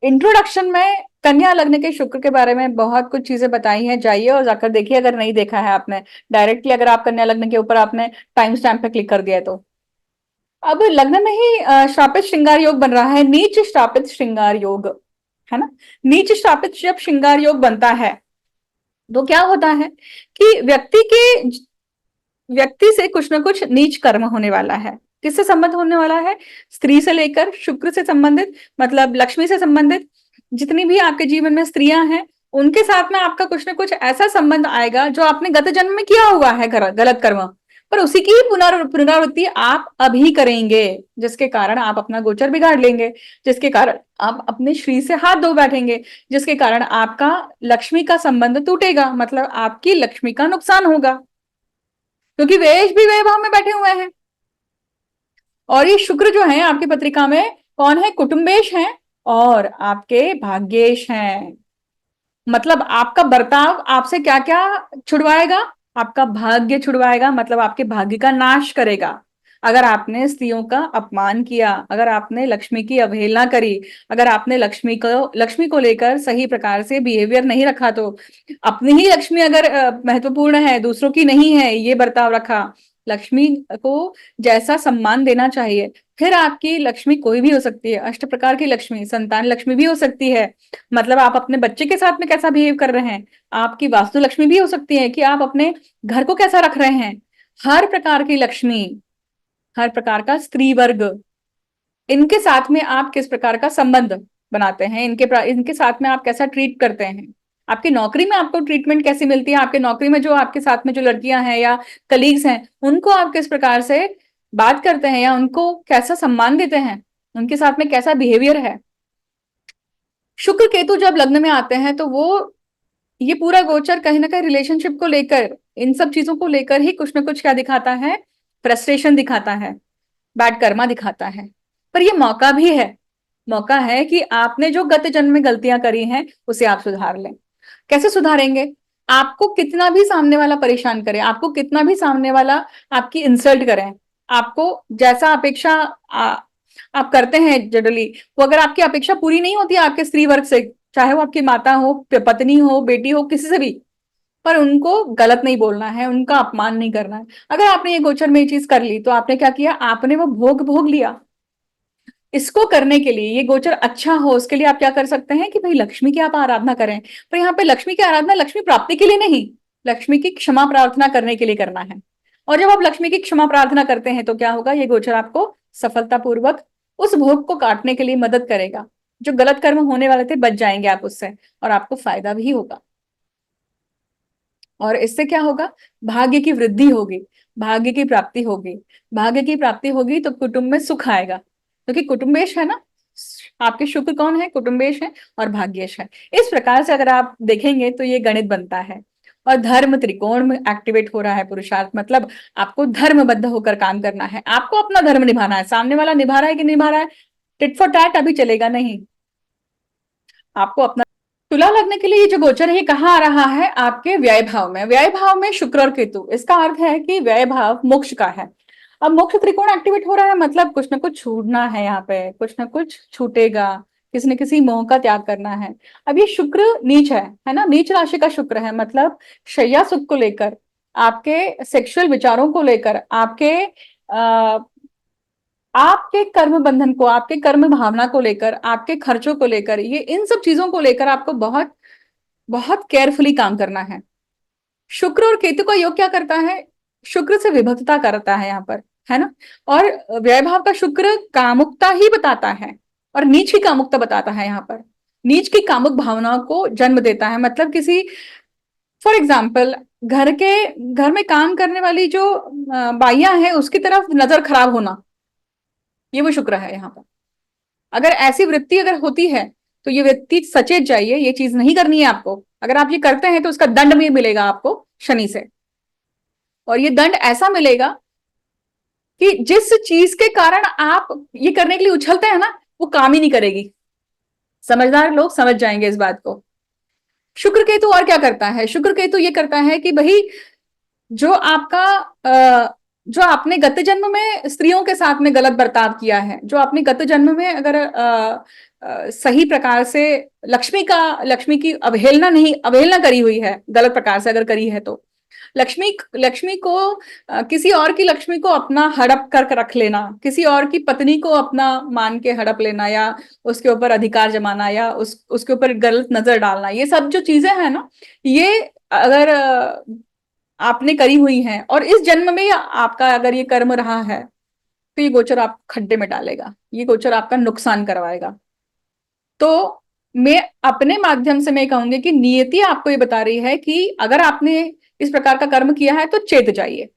इंट्रोडक्शन में कन्या लग्न के शुक्र के बारे में बहुत कुछ चीजें बताई हैं, जाइए और जाकर देखिए अगर नहीं देखा है आपने। डायरेक्टली अगर आप कन्या लग्न के ऊपर आपने टाइम स्टैम्प पे क्लिक कर दिया है तो। अब लग्न में ही श्रापित श्रृंगार योग बन रहा है, नीच श्रापित श्रृंगार योग, है ना। नीच श्रापित जब श्रृंगार योग बनता है तो क्या होता है कि व्यक्ति से कुछ ना कुछ नीच कर्म होने वाला है। किससे संबंध होने वाला है, स्त्री से लेकर शुक्र से संबंधित, मतलब लक्ष्मी से संबंधित। जितनी भी आपके जीवन में स्त्रियां हैं उनके साथ में आपका कुछ ना कुछ ऐसा संबंध आएगा जो आपने गत जन्म में किया हुआ है गलत कर्म, पर उसी की ही पुनरावृत्ति आप अभी करेंगे, जिसके कारण आप अपना गोचर बिगाड़ लेंगे, जिसके कारण आप अपने श्री से हाथ धो बैठेंगे, जिसके कारण आपका लक्ष्मी का संबंध टूटेगा, मतलब आपकी लक्ष्मी का नुकसान होगा, क्योंकि वेश भी व्यय भाव में बैठे हुए हैं। और ये शुक्र जो है आपकी पत्रिका में कौन है? कुटुंबेश है और आपके भाग्येश हैं। मतलब आपका बर्ताव आपसे क्या क्या छुड़वाएगा? आपका भाग्य छुड़वाएगा, मतलब आपके भाग्य का नाश करेगा। अगर आपने स्त्रियों का अपमान किया, अगर आपने लक्ष्मी की अवहेलना करी, अगर आपने लक्ष्मी को लेकर सही प्रकार से बिहेवियर नहीं रखा, तो अपनी ही लक्ष्मी अगर महत्वपूर्ण है, दूसरों की नहीं है, ये बर्ताव रखा, लक्ष्मी को जैसा सम्मान देना चाहिए, फिर आपकी लक्ष्मी कोई भी हो सकती है, अष्ट प्रकार की लक्ष्मी, संतान लक्ष्मी भी हो सकती है। मतलब आप अपने बच्चे के साथ में कैसा बिहेव कर रहे हैं, आपकी वास्तु लक्ष्मी भी हो सकती है कि आप अपने घर को कैसा रख रहे हैं। हर प्रकार की लक्ष्मी, हर प्रकार का स्त्री वर्ग, इनके साथ में आप किस प्रकार का संबंध बनाते हैं, इनके साथ में आप कैसा ट्रीट करते हैं, आपकी नौकरी में आपको ट्रीटमेंट कैसी मिलती है, आपके नौकरी में जो आपके साथ में जो लड़कियां हैं या कलीग्स हैं, उनको आप किस प्रकार से बात करते हैं या उनको कैसा सम्मान देते हैं, उनके साथ में कैसा बिहेवियर है। शुक्र केतु जब लग्न में आते हैं तो वो ये पूरा गोचर कहीं ना कहीं रिलेशनशिप को लेकर, इन सब चीजों को लेकर ही कुछ ना कुछ क्या दिखाता है? फ्रस्ट्रेशन दिखाता है, बैड कर्मा दिखाता है। पर ये मौका भी है, मौका है कि आपने जो गत जन्म में गलतियां करी हैं उसे आप सुधार लें। कैसे सुधारेंगे? आपको कितना भी सामने वाला परेशान करे, आपको कितना भी सामने वाला आपकी इंसल्ट करें, आपको जैसा अपेक्षा आप करते हैं जनरली, वो अगर आपकी अपेक्षा पूरी नहीं होती है आपके स्त्री वर्ग से, चाहे वो आपकी माता हो, पत्नी हो, बेटी हो, किसी से भी, पर उनको गलत नहीं बोलना है, उनका अपमान नहीं करना है। अगर आपने ये गोचर में ये चीज कर ली तो आपने क्या किया? आपने वो भोग भोग लिया। इसको करने के लिए, ये गोचर अच्छा हो उसके लिए आप क्या कर सकते हैं कि भाई लक्ष्मी की आप आराधना करें। पर यहाँ पे लक्ष्मी की आराधना लक्ष्मी प्राप्ति के लिए नहीं, लक्ष्मी की क्षमा प्रार्थना करने के लिए करना है। और जब आप लक्ष्मी की क्षमा प्रार्थना करते हैं तो क्या होगा? ये गोचर आपको सफलतापूर्वक उस भोग को काटने के लिए मदद करेगा। जो गलत कर्म होने वाले थे बच जाएंगे आप उससे, और आपको फायदा भी होगा। और इससे क्या होगा? भाग्य की वृद्धि होगी, भाग्य की प्राप्ति होगी। भाग्य की प्राप्ति होगी तो कुटुंब में सुख आएगा, क्योंकि कुटुंबेश है ना, आपके शुक्र कौन है? कुटुंबेश है और भाग्येश है। इस प्रकार से अगर आप देखेंगे तो ये गणित बनता है। और धर्म त्रिकोण में एक्टिवेट हो रहा है पुरुषार्थ, मतलब आपको धर्मबद्ध होकर काम करना है, आपको अपना धर्म निभाना है। सामने वाला निभा रहा है कि नहीं निभा रहा है, टिट फॉर टैट अभी चलेगा नहीं, आपको अपना। तुला लगने के लिए ये जो गोचर है ये कहाँ आ रहा है? आपके व्यय भाव में। व्यय भाव में शुक्र और केतु, इसका अर्थ है कि व्यय भाव मोक्ष का है। अब मोक्ष त्रिकोण एक्टिवेट हो रहा है, मतलब कुछ ना कुछ छूटना है, यहाँ पे कुछ ना कुछ छूटेगा, किसी न किसी मोह का त्याग करना है। अब ये शुक्र नीच है ना, नीच राशि का शुक्र है, मतलब शैया सुख को लेकर, आपके सेक्सुअल विचारों को लेकर, आपके कर्म बंधन को, आपके कर्म भावना को लेकर, आपके खर्चों को लेकर, ये इन सब चीजों को लेकर आपको बहुत बहुत केयरफुली काम करना है। शुक्र और केतु का योग क्या करता है? शुक्र से विभक्तता करता है यहाँ पर, है ना। और व्ययभाव का शुक्र कामुकता ही बताता है, और नीच की कामुकता बताता है। यहाँ पर नीच की कामुक भावनाओं को जन्म देता है, मतलब किसी, फॉर एग्जाम्पल, घर में काम करने वाली जो बाइयां हैं उसकी तरफ नजर खराब होना, ये वो शुक्र है यहाँ पर। अगर ऐसी वृत्ति अगर होती है तो ये वृत्ति सचेत जाइए, ये चीज नहीं करनी है आपको। अगर आप ये करते हैं तो उसका दंड भी मिलेगा आपको शनि से, और ये दंड ऐसा मिलेगा कि जिस चीज के कारण आप ये करने के लिए उछलते हैं ना, वो काम ही नहीं करेगी। समझदार लोग समझ जाएंगे इस बात को। शुक्र केतु और क्या करता है? शुक्र केतु ये करता है कि भाई जो आपका जो आपने गत जन्म में स्त्रियों के साथ में गलत बर्ताव किया है, जो आपने गत जन्म में अगर सही प्रकार से लक्ष्मी की अवहेलना करी हुई है, गलत प्रकार से अगर करी है, तो लक्ष्मी को किसी और की लक्ष्मी को अपना हड़प कर रख लेना, किसी और की पत्नी को अपना मान के हड़प लेना, या उसके ऊपर अधिकार जमाना, या उसके ऊपर गलत नजर डालना, ये सब जो चीजें हैं ना, ये अगर आपने करी हुई हैं और इस जन्म में आपका अगर ये कर्म रहा है, तो ये गोचर आप खड्डे में डालेगा, ये गोचर आपका नुकसान करवाएगा। तो मैं अपने माध्यम से मैं कहूंगी कि नियति आपको ये बता रही है कि अगर आपने इस प्रकार का कर्म किया है तो चेत जाइए।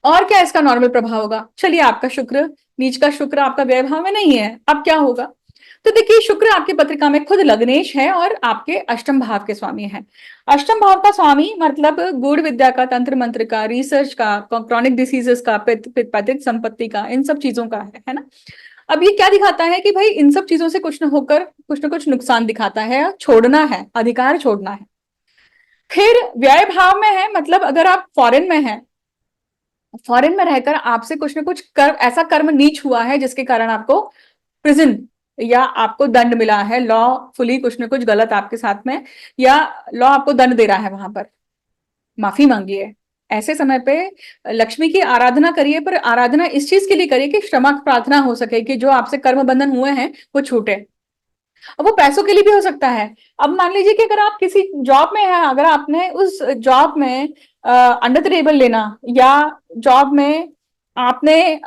और क्या इसका नॉर्मल प्रभाव होगा? चलिए, आपका शुक्र, नीच का शुक्र आपका व्यय भाव में नहीं है, अब क्या होगा? तो देखिए, शुक्र आपकी पत्रिका में खुद लग्नेश है और आपके अष्टम भाव के स्वामी है। अष्टम भाव का स्वामी मतलब गूढ़ विद्या का, तंत्र मंत्र का, रिसर्च का, क्रॉनिक डिसीजेस का, पैतृक संपत्ति का, इन सब चीजों का है ना। अब ये क्या दिखाता है कि भाई इन सब चीजों से कुछ न होकर कुछ न कुछ नुकसान दिखाता है, छोड़ना है, अधिकार छोड़ना है। फिर व्यय भाव में है, मतलब अगर आप फॉरेन में हैं, फॉरेन में रहकर आपसे कुछ न कुछ ऐसा कर्म नीच हुआ है जिसके कारण आपको प्रिजन या आपको दंड मिला है, लॉफुली कुछ न कुछ गलत आपके साथ में, या लॉ आपको दंड दे रहा है, वहां पर माफी मांगिए। ऐसे समय पे लक्ष्मी की आराधना करिए, पर आराधना इस चीज के लिए करिए कि क्षमा प्रार्थना हो सके, कि जो आपसे कर्म बंधन हुए हैं वो छूटे। अब वो पैसों के लिए भी हो सकता है। अब मान लीजिए कि अगर आप किसी जॉब में हैं, अगर आपने उस जॉब में अंडर द टेबल लेना, या जॉब में आपने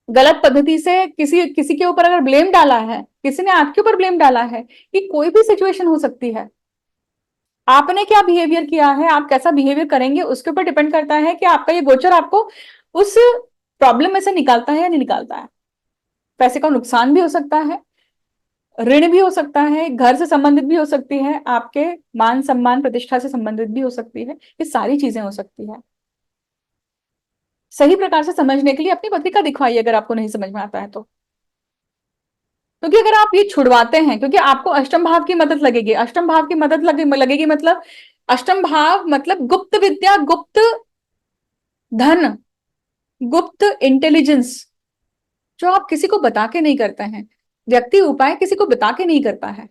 गलत पद्धति से किसी किसी के ऊपर अगर ब्लेम डाला है, किसी ने आपके ऊपर ब्लेम डाला है, कि कोई भी सिचुएशन हो सकती है। आपने क्या बिहेवियर किया है, आप कैसा बिहेवियर करेंगे, उसके ऊपर डिपेंड करता है कि आपका ये गोचर आपको उस प्रॉब्लम में से निकालता है या नहीं निकालता है। पैसे का नुकसान भी हो सकता है, ऋण भी हो सकता है, घर से संबंधित भी हो सकती है, आपके मान सम्मान प्रतिष्ठा से संबंधित भी हो सकती है, ये सारी चीजें हो सकती है। सही प्रकार से समझने के लिए अपनी पत्रिका दिखवाइए अगर आपको नहीं समझ में आता है तो। क्योंकि अगर आप ये छुड़वाते हैं, क्योंकि आपको अष्टम भाव की मदद लगेगी, अष्टम भाव की मदद लगेगी, मतलब अष्टम भाव मतलब गुप्त विद्या, गुप्त धन, गुप्त इंटेलिजेंस, जो आप किसी को बता के नहीं करते हैं। व्यक्ति उपाय किसी को बता के नहीं करता है,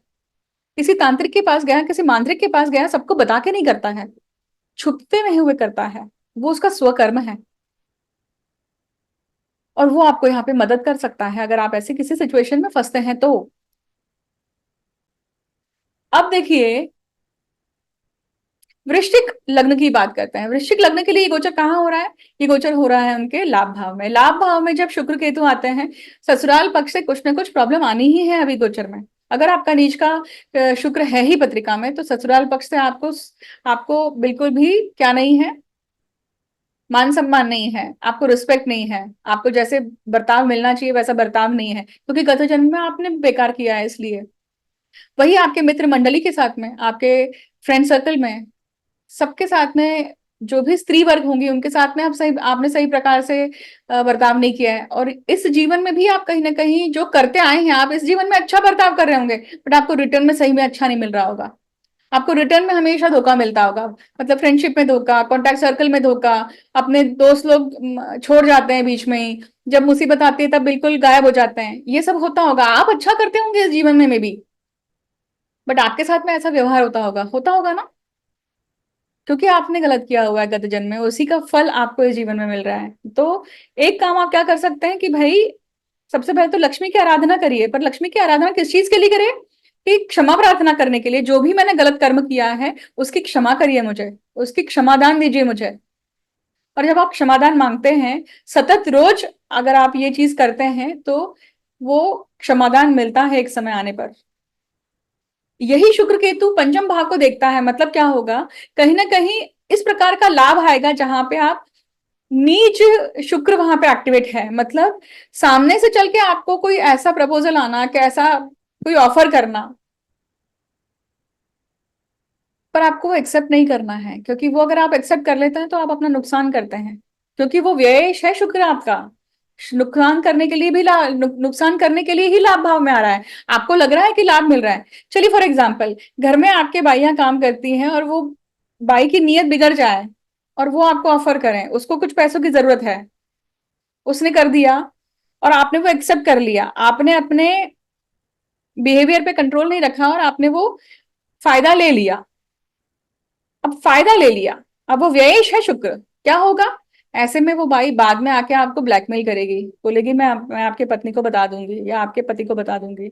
किसी तांत्रिक के पास गया, किसी मांत्रिक के पास गया, सबको बता के नहीं करता है, छुपते में हुए करता है। वो उसका स्वकर्म है, और वो आपको यहाँ पे मदद कर सकता है अगर आप ऐसे किसी सिचुएशन में फंसते हैं तो। अब देखिए, वृश्चिक लग्न की बात करते हैं। वृश्चिक लग्न के लिए ये गोचर कहाँ हो रहा है? ये गोचर हो रहा है उनके लाभ भाव में। लाभ भाव में जब शुक्र केतु आते हैं, ससुराल पक्ष से कुछ ना कुछ प्रॉब्लम आनी ही है अभी गोचर में। अगर आपका नीच का शुक्र है ही पत्रिका में, तो ससुराल पक्ष से आपको आपको बिल्कुल भी क्या नहीं है, मान सम्मान नहीं है, आपको रिस्पेक्ट नहीं है, आपको जैसे बर्ताव मिलना चाहिए वैसा बर्ताव नहीं है, क्योंकि गत जन्म में आपने बेकार किया है। इसलिए वही आपके मित्र मंडली के साथ में, आपके फ्रेंड सर्कल में, सबके साथ में, जो भी स्त्री वर्ग होंगी उनके साथ में आपने सही प्रकार से बर्ताव नहीं किया है। और इस जीवन में भी आप कहीं ना कहीं जो करते आए हैं, आप इस जीवन में अच्छा बर्ताव कर रहे होंगे, बट आपको रिटर्न में सही में अच्छा नहीं मिल रहा होगा। आपको रिटर्न में हमेशा धोखा मिलता होगा, मतलब फ्रेंडशिप में धोखा, कॉन्टैक्ट सर्कल में धोखा, अपने दोस्त लोग छोड़ जाते हैं बीच में ही, जब मुसीबत आती है तब बिल्कुल गायब हो जाते हैं। ये सब होता होगा, आप अच्छा करते होंगे इस जीवन में भी, बट आपके साथ में ऐसा व्यवहार होता होगा ना, क्योंकि आपने गलत किया हुआ है गत जन्म में, उसी का फल आपको इस जीवन में मिल रहा है। तो एक काम आप क्या कर सकते हैं कि भाई, सबसे पहले तो लक्ष्मी की आराधना करिए। पर लक्ष्मी की आराधना किस चीज के लिए करें? कि क्षमा प्रार्थना करने के लिए, जो भी मैंने गलत कर्म किया है उसकी क्षमा करिए मुझे, उसकी क्षमादान दीजिए मुझे। और जब आप क्षमादान मांगते हैं सतत रोज, अगर आप ये चीज करते हैं, तो वो क्षमादान मिलता है एक समय आने पर। यही शुक्र केतु पंचम भाव को देखता है, मतलब क्या होगा, कहीं ना कहीं इस प्रकार का लाभ आएगा जहां पे आप नीच शुक्र वहां पे एक्टिवेट है, मतलब सामने से चल के आपको कोई ऐसा प्रपोजल आना, कैसा कोई ऑफर करना, पर आपको वो एक्सेप्ट नहीं करना है, क्योंकि वो अगर आप एक्सेप्ट कर लेते हैं तो आप अपना नुकसान करते हैं, क्योंकि वो व्ययेश है शुक्र आपका। नुकसान करने के लिए भी नुकसान करने के लिए ही लाभ भाव में आ रहा है। आपको लग रहा है कि लाभ मिल रहा है। चलिए फॉर एग्जाम्पल, घर में आपके बाइयां काम करती हैं और वो बाई की नीयत बिगड़ जाए, और वो आपको ऑफर करें, उसको कुछ पैसों की जरूरत है, उसने कर दिया और आपने वो एक्सेप्ट कर लिया, आपने अपने बिहेवियर पे कंट्रोल नहीं रखा और आपने वो फायदा ले लिया। अब फायदा ले लिया, अब वो व्ययेश है शुक्र, क्या होगा? ऐसे में वो बाई बाद में आके आपको ब्लैकमेल करेगी, बोलेगी मैं आपके पत्नी को बता दूंगी या आपके पति को बता दूंगी।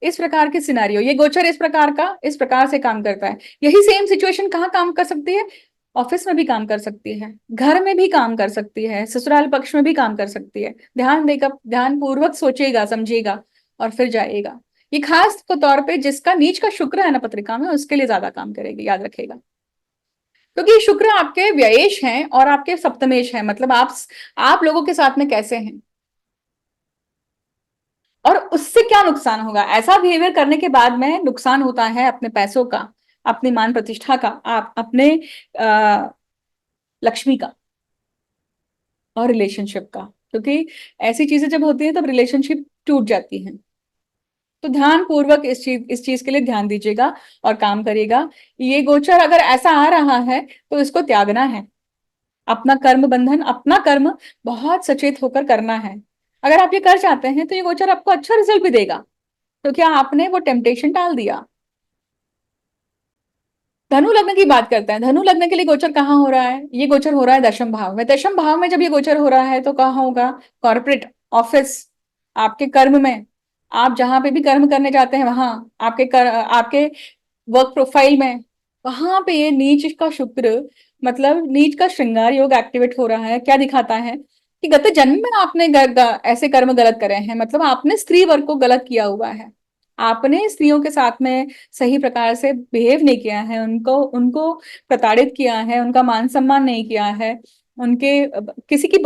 इस प्रकार के सिनारियो, ये गोचर इस प्रकार से काम करता है। यही सेम सिचुएशन कहाँ काम कर सकती है? ऑफिस में भी काम कर सकती है, घर में भी काम कर सकती है, ससुराल पक्ष में भी काम कर सकती है। ध्यान देकर, ध्यान पूर्वक सोचेगा, समझेगा और फिर जाएगा। ये खास को तौर पे जिसका नीच का शुक्र है ना पत्रिका में, उसके लिए ज्यादा काम करेगी, याद रखेगा। क्योंकि शुक्र आपके व्ययेश हैं और आपके सप्तमेश हैं, मतलब आप लोगों के साथ में कैसे हैं और उससे क्या नुकसान होगा। ऐसा बिहेवियर करने के बाद में नुकसान होता है अपने पैसों का, अपनी मान प्रतिष्ठा का, आप अपने लक्ष्मी का और रिलेशनशिप का। क्योंकि ऐसी चीजें जब होती हैं तब रिलेशनशिप टूट जाती हैं। तो ध्यान पूर्वक इस चीज के लिए ध्यान दीजिएगा और काम करिएगा। ये गोचर अगर ऐसा आ रहा है तो इसको त्यागना है। अपना कर्म बंधन, अपना कर्म बहुत सचेत होकर करना है। अगर आप ये कर जाते हैं तो ये गोचर आपको अच्छा रिजल्ट भी देगा, क्योंकि आपने वो टेम्पटेशन टाल दिया। धनु लग्न की बात करते हैं। धनु लग्न के लिए गोचर कहाँ हो रहा है? ये गोचर हो रहा है दशम भाव में। दशम भाव में जब ये गोचर हो रहा है तो कहाँ होगा? कॉर्पोरेट ऑफिस, आपके कर्म में, आप जहां पे भी कर्म करने जाते हैं वहां, आपके वर्क प्रोफाइल में, वहां पे ये नीच का शुक्र, मतलब नीच का श्रृंगार योग एक्टिवेट हो रहा है। क्या दिखाता है कि गत जन्म में आपने ऐसे कर्म गलत करे हैं, मतलब आपने स्त्री वर्ग को गलत किया हुआ है। आपने स्त्रियों के साथ में सही प्रकार से बिहेव नहीं किया है, उनको उनको प्रताड़ित किया है, उनका मान सम्मान नहीं किया है, उनके किसी की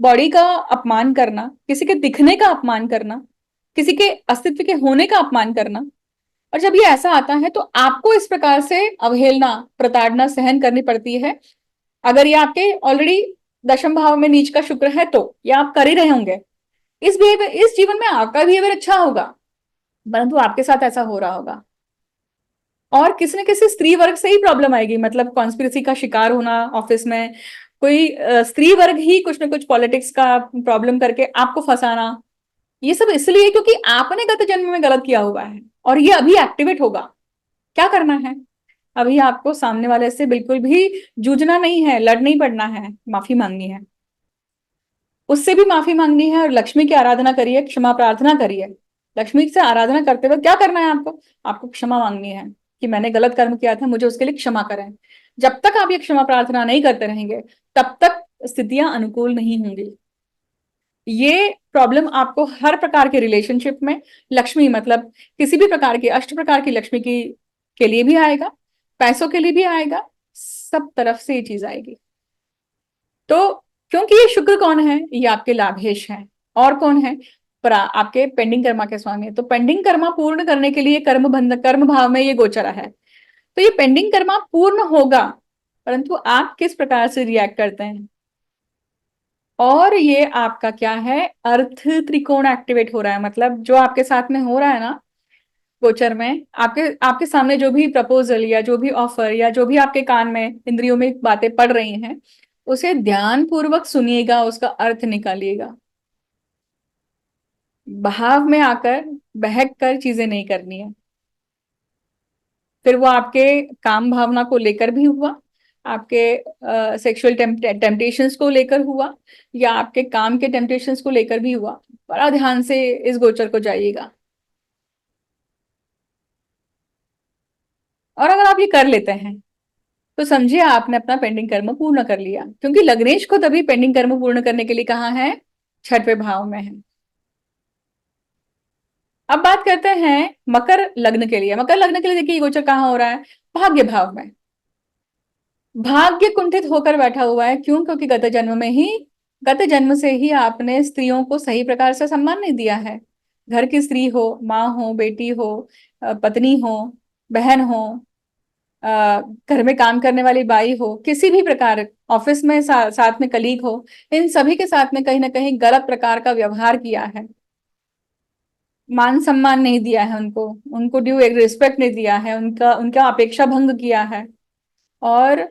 बॉडी का अपमान करना, किसी के दिखने का अपमान करना, किसी के अस्तित्व के होने का अपमान करना। और जब ये ऐसा आता है तो आपको इस प्रकार से अवहेलना, प्रताड़ना सहन करनी पड़ती है। अगर ये आपके ऑलरेडी दशम भाव में नीच का शुक्र है तो ये आप कर ही रहे होंगे। इस जीवन में आपका बिहेवियर अच्छा होगा, परंतु आपके साथ ऐसा हो रहा होगा। और किसी न किसी स्त्री वर्ग से ही प्रॉब्लम आएगी, मतलब कॉन्स्पिरेसी का शिकार होना ऑफिस में, कोई स्त्री वर्ग ही कुछ ना कुछ पॉलिटिक्स का प्रॉब्लम करके आपको फंसाना। ये सब इसलिए क्योंकि आपने गत जन्म में गलत किया हुआ है और ये अभी एक्टिवेट होगा। क्या करना है? अभी आपको सामने वाले से बिल्कुल भी जूझना नहीं है, लड़ नहीं पड़ना है, माफी मांगनी है, उससे भी माफी मांगनी है और लक्ष्मी की आराधना करिए, क्षमा प्रार्थना करिए। लक्ष्मी से आराधना करते हुए क्या करना है आपको? आपको क्षमा मांगनी है कि मैंने गलत कर्म किया था, मुझे उसके लिए क्षमा करें। जब तक आप ये क्षमा प्रार्थना नहीं करते रहेंगे तब तक स्थितियां अनुकूल नहीं होंगी। ये प्रॉब्लम आपको हर प्रकार के रिलेशनशिप में, लक्ष्मी मतलब किसी भी प्रकार की, अष्ट प्रकार की लक्ष्मी की के लिए भी आएगा, पैसों के लिए भी आएगा, सब तरफ से ये चीज आएगी। तो क्योंकि ये शुक्र कौन है? ये आपके लाभेश हैं। और कौन है? आपके पेंडिंग कर्मा के स्वामी है। तो पेंडिंग कर्मा पूर्ण करने के लिए कर्म भाव में ये गोचरा है। तो ये पेंडिंग कर्मा पूर्ण होगा, परंतु आप किस प्रकार से रिएक्ट करते हैं। और ये आपका क्या है? अर्थ त्रिकोण एक्टिवेट हो रहा है, मतलब जो आपके साथ में हो रहा है ना गोचर में, आपके आपके सामने जो भी प्रपोजल या जो भी ऑफर या जो भी आपके कान में इंद्रियों में बातें पड़ रही हैं, उसे ध्यान पूर्वक सुनिएगा, उसका अर्थ निकालिएगा। भाव में आकर बहक कर चीजें नहीं करनी है। फिर वो आपके काम भावना को लेकर भी हुआ, आपके सेक्सुअल टेम्पटेशंस को लेकर हुआ, या आपके काम के टेम्पटेशंस को लेकर भी हुआ। बड़ा ध्यान से इस गोचर को जाइएगा। और अगर आप ये कर लेते हैं तो समझिए आपने अपना पेंडिंग कर्म पूर्ण कर लिया, क्योंकि लग्नेश को तभी पेंडिंग कर्म पूर्ण करने के लिए कहाँ है? छठवें भाव में है। अब बात करते हैं मकर लग्न के लिए। मकर लग्न के लिए देखिए ये गोचर कहाँ हो रहा है? भाग्य भाव में। भाग्य कुंठित होकर बैठा हुआ है। क्यों? क्योंकि गत जन्म से ही आपने स्त्रियों को सही प्रकार से सम्मान नहीं दिया है। घर की स्त्री हो, माँ हो, बेटी हो, पत्नी हो, बहन हो, घर में काम करने वाली बाई हो, किसी भी प्रकार, ऑफिस में साथ में कलीग हो, इन सभी के साथ में कहीं ना कहीं गलत प्रकार का व्यवहार किया है। मान सम्मान नहीं दिया है उनको, उनको ड्यू एक रिस्पेक्ट नहीं दिया है, उनका उनका अपेक्षा भंग किया है। और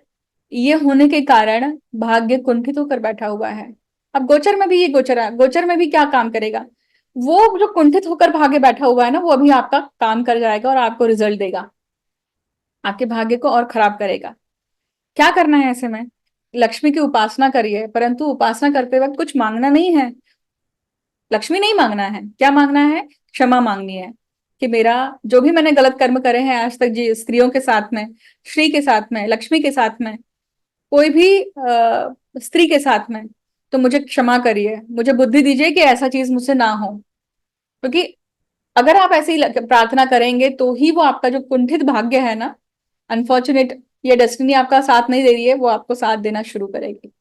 ये होने के कारण भाग्य कुंठित होकर बैठा हुआ है। अब गोचर में भी ये गोचर में भी क्या काम करेगा? वो जो कुंठित होकर भाग्य बैठा हुआ है ना, वो अभी आपका काम कर जाएगा और आपको रिजल्ट देगा, आपके भाग्य को और खराब करेगा। क्या करना है ऐसे में? लक्ष्मी की उपासना करिए, परंतु उपासना करते वक्त कुछ मांगना नहीं है। लक्ष्मी नहीं मांगना है, क्या मांगना है? क्षमा मांगनी है कि मेरा जो भी मैंने गलत कर्म करे हैं आज तक, जी स्त्रियों के साथ में, श्री के साथ में, लक्ष्मी के साथ में, कोई भी स्त्री के साथ में, तो मुझे क्षमा करिए, मुझे बुद्धि दीजिए कि ऐसा चीज मुझसे ना हो। क्योंकि अगर आप ऐसी प्रार्थना करेंगे तो ही वो आपका जो कुंठित भाग्य है ना, अनफॉर्चुनेट, ये डेस्टिनी आपका साथ नहीं दे रही है, वो आपको साथ देना शुरू करेगी।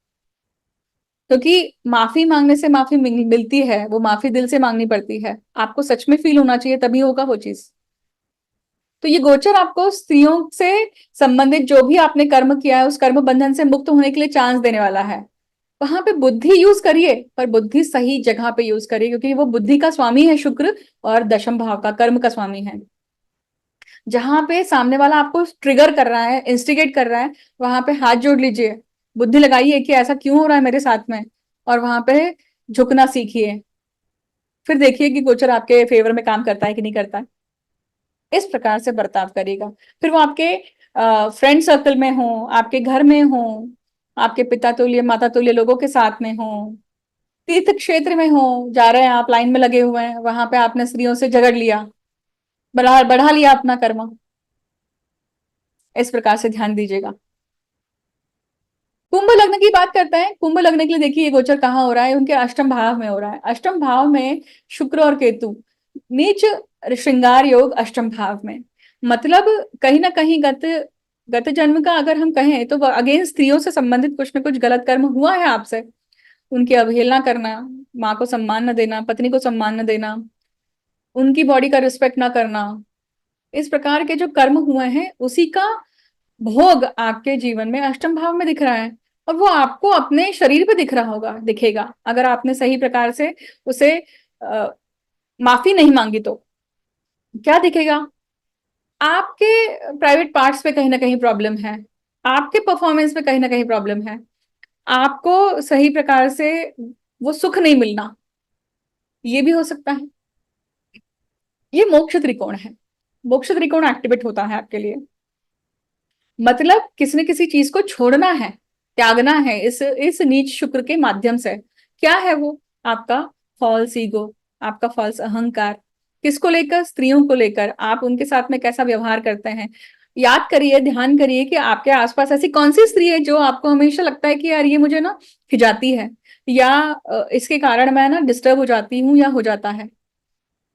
क्योंकि माफी मांगने से माफी मिलती है, वो माफी दिल से मांगनी पड़ती है, आपको सच में फील होना चाहिए तभी होगा वो चीज। तो ये गोचर आपको स्त्रियों से संबंधित जो भी आपने कर्म किया है उस कर्म बंधन से मुक्त होने के लिए चांस देने वाला है। वहां पे बुद्धि यूज करिए, पर बुद्धि सही जगह पे यूज करिए, क्योंकि वो बुद्धि का स्वामी है शुक्र, और दशम भाव का कर्म का स्वामी है। जहां पे सामने वाला आपको ट्रिगर कर रहा है, इंस्टिगेट कर रहा है, वहां पे हाथ जोड़ लीजिए, बुद्धि लगाइए कि ऐसा क्यों हो रहा है मेरे साथ में, और वहां पे झुकना सीखिए। फिर देखिए कि गोचर आपके फेवर में काम करता है कि नहीं करता है। इस प्रकार से बर्ताव करिएगा। फिर वो आपके फ्रेंड सर्कल में हो, आपके घर में हो, आपके पिता तुल्य माता तुल्य लोगों के साथ में हो, तीर्थ क्षेत्र में हो, जा रहे हैं आप, लाइन में लगे हुए हैं, वहां पे आपने स्त्रियों से झगड़ लिया, बढ़ा बढ़ा लिया अपना कर्म। इस प्रकार से ध्यान दीजिएगा। कुंभ लग्न की बात करते हैं। कुंभ लग्न के लिए देखिए ये गोचर कहाँ हो रहा है, उनके अष्टम भाव में हो रहा है। अष्टम भाव में शुक्र और केतु, नीच श्रृंगार योग अष्टम भाव में। मतलब कहीं ना कहीं गत गत जन्म का अगर हम कहें तो अगेन स्त्रियों से संबंधित कुछ न कुछ गलत कर्म हुआ है आपसे। उनकी अवहेलना करना, माँ को सम्मान न देना, पत्नी को सम्मान न देना, उनकी बॉडी का रिस्पेक्ट ना करना, इस प्रकार के जो कर्म हुए हैं उसी का भोग आपके जीवन में अष्टम भाव में दिख रहा है। और वो आपको अपने शरीर पे दिख रहा होगा, दिखेगा, अगर आपने सही प्रकार से उसे माफी नहीं मांगी तो क्या दिखेगा। आपके प्राइवेट पार्ट्स पे कहीं ना कहीं प्रॉब्लम है, आपके परफॉर्मेंस पे कहीं ना कहीं प्रॉब्लम है, आपको सही प्रकार से वो सुख नहीं मिलना, ये भी हो सकता है। ये मोक्ष त्रिकोण है। मोक्ष त्रिकोण एक्टिवेट होता है आपके लिए, मतलब किसी न किसी चीज को छोड़ना है, त्यागना है इस नीच शुक्र के माध्यम से। क्या है वो? आपका फॉल्स ईगो, आपका फॉल्स अहंकार। किसको लेकर? स्त्रियों को लेकर। आप उनके साथ में कैसा व्यवहार करते हैं। याद करिए, ध्यान करिए कि आपके आसपास ऐसी कौन सी स्त्री है जो आपको हमेशा लगता है कि यार ये मुझे ना खिजाती है, या इसके कारण मैं ना डिस्टर्ब हो जाती हूँ या हो जाता है।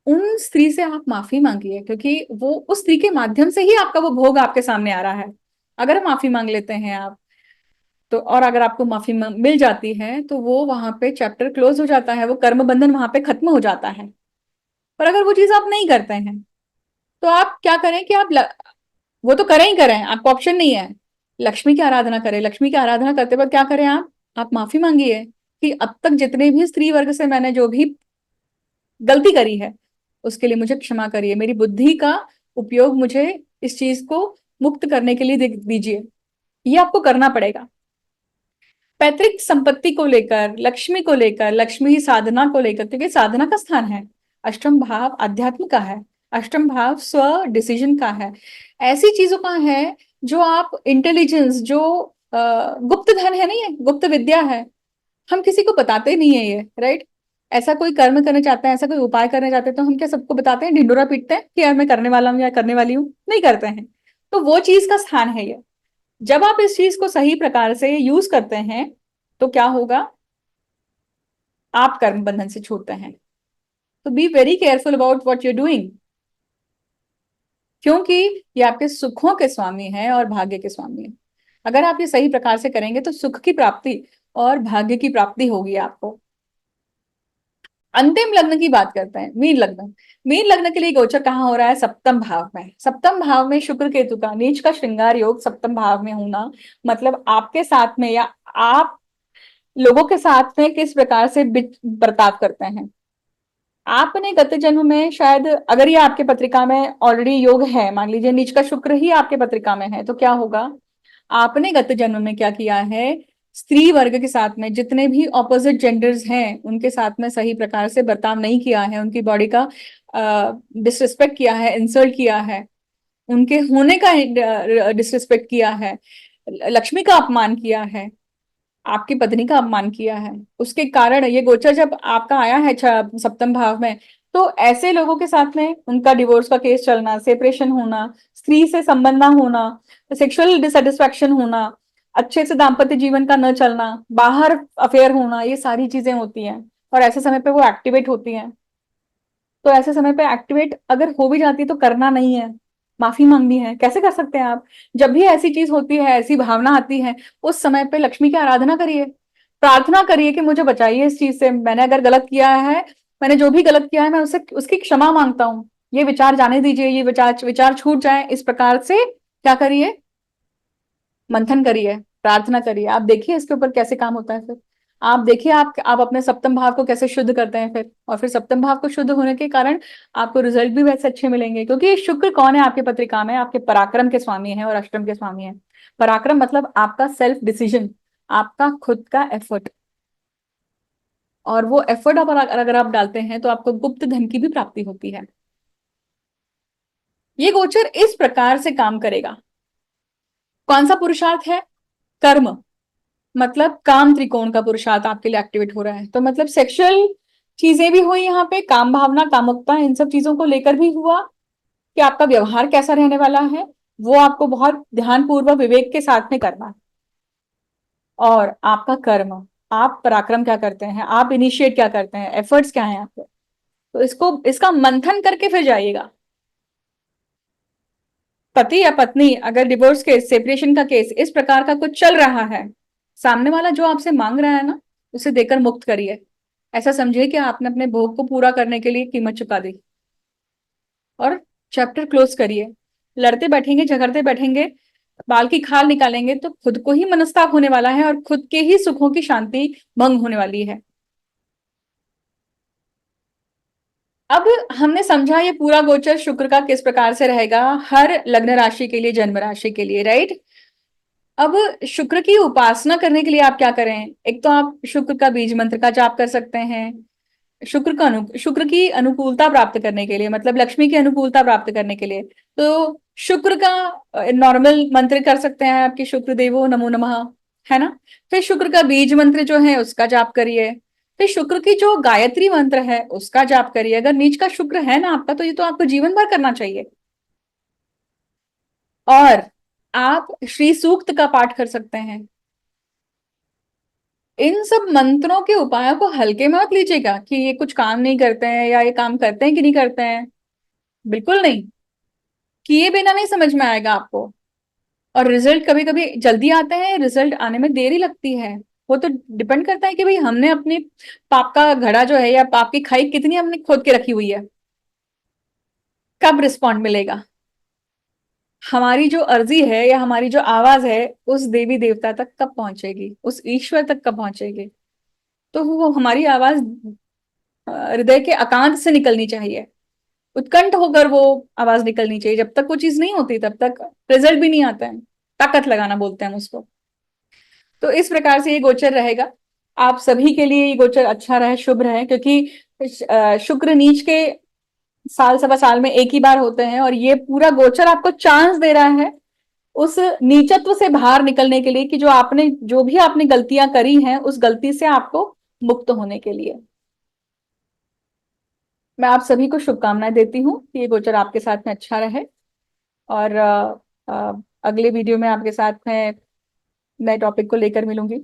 उन स्त्री से आप माफी मांगिए, क्योंकि वो उस स्त्री के माध्यम से ही आपका वो भोग आपके सामने आ रहा है। अगर माफी मांग लेते हैं आप तो, और अगर आपको माफी मिल जाती है तो वो वहां पे चैप्टर क्लोज हो जाता है, वो कर्म बंधन वहां पे खत्म हो जाता है। पर अगर वो चीज आप नहीं करते हैं तो आप क्या करें कि वो तो करें ही करें, आपको ऑप्शन नहीं है। लक्ष्मी की आराधना करें। लक्ष्मी की आराधना करते वक्त क्या करें? आप माफी मांगिए कि अब तक जितने भी स्त्री वर्ग से मैंने जो भी गलती करी है उसके लिए मुझे क्षमा करिए, मेरी बुद्धि का उपयोग मुझे इस चीज को मुक्त करने के लिए दीजिए। ये आपको करना पड़ेगा। पैतृक संपत्ति को लेकर, लक्ष्मी को लेकर, लक्ष्मी साधना को लेकर, क्योंकि साधना का स्थान है। अष्टम भाव अध्यात्म का है, अष्टम भाव स्व डिसीजन का है, ऐसी चीजों का है जो आप इंटेलिजेंस, जो गुप्त धन है, नहीं है, गुप्त विद्या है, हम किसी को बताते नहीं है ये, राइट। ऐसा कोई कर्म करना चाहते हैं, ऐसा कोई उपाय करना चाहते हैं तो हम क्या सबको बताते हैं, ढिंडोरा पीटते हैं कि यार मैं करने वाला हूँ या करने वाली हूँ? नहीं करते हैं। तो वो चीज का स्थान है ये। जब आप इस चीज को सही प्रकार से यूज करते हैं तो क्या होगा? आप कर्म बंधन से छूटते हैं। तो B very careful about what you doing, क्योंकि ये आपके सुखों के स्वामी है और भाग्य के स्वामी है। अगर आप ये सही प्रकार से करेंगे तो सुख की प्राप्ति और भाग्य की प्राप्ति होगी आपको। अंतिम लग्न की बात करते हैं, मीन लग्न। मीन लग्न के लिए गोचर कहाँ हो रहा है? सप्तम भाव में। सप्तम भाव में शुक्र केतु का नीच का श्रृंगार योग सप्तम भाव में होना, मतलब आपके साथ में या आप लोगों के साथ में किस प्रकार से बर्ताव करते हैं। आपने गत जन्म में शायद, अगर ये आपके पत्रिका में ऑलरेडी योग है, मान लीजिए नीच का शुक्र ही आपके पत्रिका में है, तो क्या होगा? आपने गत जन्म में क्या किया है? स्त्री वर्ग के साथ में जितने भी ऑपोजिट जेंडर्स हैं उनके साथ में सही प्रकार से बर्ताव नहीं किया है, उनकी बॉडी का डिसरिस्पेक्ट किया है, इंसल्ट किया है, उनके होने का डिसरिस्पेक्ट किया है, लक्ष्मी का अपमान किया है, आपकी पत्नी का अपमान किया है। उसके कारण ये गोचर जब आपका आया है सप्तम भाव में, तो ऐसे लोगों के साथ में उनका डिवोर्स का केस चलना, सेपरेशन होना, स्त्री से संबंध ना होना, सेक्सुअल डिससेटिस्फैक्शन होना, अच्छे से दाम्पत्य जीवन का न चलना, बाहर अफेयर होना, ये सारी चीजें होती हैं और ऐसे समय पे वो एक्टिवेट होती हैं। तो ऐसे समय पे एक्टिवेट अगर हो भी जाती है तो करना नहीं है, माफी मांगनी है। कैसे कर सकते हैं आप? जब भी ऐसी चीज होती है, ऐसी भावना आती है, उस समय पे लक्ष्मी की आराधना करिए, प्रार्थना करिए कि मुझे बचाइए इस चीज से, मैंने अगर गलत किया है, मैंने जो भी गलत किया है मैं उससे उसकी क्षमा मांगता हूँ, ये विचार जाने दीजिए, ये विचार विचार छूट जाए, इस प्रकार से क्या करिए, मंथन करिए, प्रार्थना करिए। आप देखिए इसके ऊपर कैसे काम होता है फिर। आप देखिए आप अपने सप्तम भाव को कैसे शुद्ध करते हैं फिर, और फिर सप्तम भाव को शुद्ध होने के कारण आपको रिजल्ट भी वैसे अच्छे मिलेंगे, क्योंकि ये शुक्र कौन है आपके पत्रिका में? आपके पराक्रम के स्वामी है और अष्टम के स्वामी है। पराक्रम मतलब आपका सेल्फ डिसीजन, आपका खुद का एफर्ट, और वो एफर्ट अगर आप डालते हैं तो आपको गुप्त धन की भी प्राप्ति होती है। ये गोचर इस प्रकार से काम करेगा। कौन सा पुरुषार्थ है? कर्म, मतलब काम त्रिकोण का पुरुषार्थ आपके लिए एक्टिवेट हो रहा है। तो मतलब सेक्सुअल चीजें भी हुई यहाँ पे, काम भावना, कामुकता, इन सब चीजों को लेकर भी हुआ कि आपका व्यवहार कैसा रहने वाला है, वो आपको बहुत ध्यानपूर्वक विवेक के साथ में करना है। और आपका कर्म, आप पराक्रम क्या करते हैं, आप इनिशिएट क्या करते हैं, एफर्ट्स क्या है आपके, तो इसको इसका मंथन करके फिर जाइएगा। पति या पत्नी अगर डिवोर्स केस, सेपरेशन का केस इस प्रकार का कुछ चल रहा है, सामने वाला जो आपसे मांग रहा है ना, उसे देकर मुक्त करिए। ऐसा समझिए कि आपने अपने भोग को पूरा करने के लिए कीमत चुका दी, और चैप्टर क्लोज करिए। लड़ते बैठेंगे, झगड़ते बैठेंगे, बाल की खाल निकालेंगे तो खुद को ही मनस्ताप होने वाला है और खुद के ही सुखों की शांति भंग होने वाली है। अब हमने समझा ये पूरा गोचर शुक्र का किस प्रकार से रहेगा हर लग्न राशि के लिए, जन्म राशि के लिए, राइट। अब शुक्र की उपासना करने के लिए आप क्या करें? एक तो आप शुक्र का बीज मंत्र का जाप कर सकते हैं। शुक्र की अनुकूलता प्राप्त करने के लिए, मतलब लक्ष्मी की अनुकूलता प्राप्त करने के लिए, तो शुक्र का नॉर्मल मंत्र कर सकते हैं आपके शुक्र देवो नमो नमः, है ना। फिर शुक्र का बीज मंत्र जो है उसका जाप करिए। फिर शुक्र की जो गायत्री मंत्र है उसका जाप करिए। अगर नीच का शुक्र है ना आपका, तो ये तो आपको जीवन भर करना चाहिए। और आप श्री सूक्त का पाठ कर सकते हैं। इन सब मंत्रों के उपायों को हल्के में मत लीजिएगा कि ये कुछ काम नहीं करते हैं या ये काम करते हैं कि नहीं करते हैं, बिल्कुल नहीं। किए बिना नहीं समझ में आएगा आपको। और रिजल्ट कभी कभी जल्दी आते हैं, रिजल्ट आने में देरी लगती है। वो तो डिपेंड करता है कि भाई हमने अपनी पाप का घड़ा जो है या पाप की खाई कितनी हमने खोद के रखी हुई है, कब रिस्पॉन्ड मिलेगा। हमारी जो अर्जी है या हमारी जो आवाज है उस देवी देवता तक कब पहुंचेगी, उस ईश्वर तक कब पहुंचेगी। तो वो हमारी आवाज हृदय के एकांत से निकलनी चाहिए, उत्कंठ होकर वो आवाज निकलनी चाहिए। जब तक वो चीज नहीं होती तब तक रिजल्ट भी नहीं आता है। ताकत लगाना बोलते हैं हम उसको। तो इस प्रकार से ये गोचर रहेगा। आप सभी के लिए ये गोचर अच्छा रहे, शुभ रहे, क्योंकि शुक्र नीच के साल सवा साल में एक ही बार होते हैं, और ये पूरा गोचर आपको चांस दे रहा है उस नीचत्व से बाहर निकलने के लिए, कि जो भी आपने गलतियां करी हैं उस गलती से आपको मुक्त होने के लिए। मैं आप सभी को शुभकामनाएं देती हूँ कि ये गोचर आपके साथ में अच्छा रहे। और अगले वीडियो में आपके साथ में नए टॉपिक को लेकर मिलूंगी।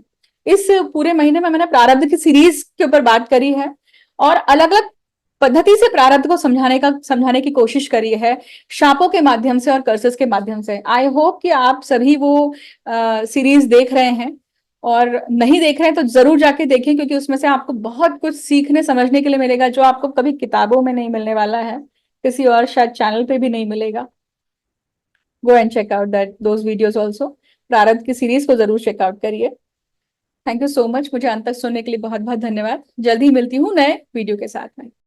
इस पूरे महीने में मैंने प्रारब्ध की सीरीज के ऊपर बात करी है, और अलग अलग पद्धति से प्रारब्ध को समझाने की कोशिश करी है, शापों के माध्यम से और कर्सेस के माध्यम से। आई होप कि आप सभी वो सीरीज देख रहे हैं, और नहीं देख रहे हैं तो जरूर जाके देखें, क्योंकि उसमें से आपको बहुत कुछ सीखने समझने के लिए मिलेगा, जो आपको कभी किताबों में नहीं मिलने वाला है, किसी और शायद चैनल पे भी नहीं मिलेगा। Go and check out that those videos also. प्रारब्ध की सीरीज को जरूर चेकआउट करिए। थैंक यू सो मच, मुझे अंत तक सुनने के लिए बहुत बहुत धन्यवाद। जल्दी ही मिलती हूँ नए वीडियो के साथ में।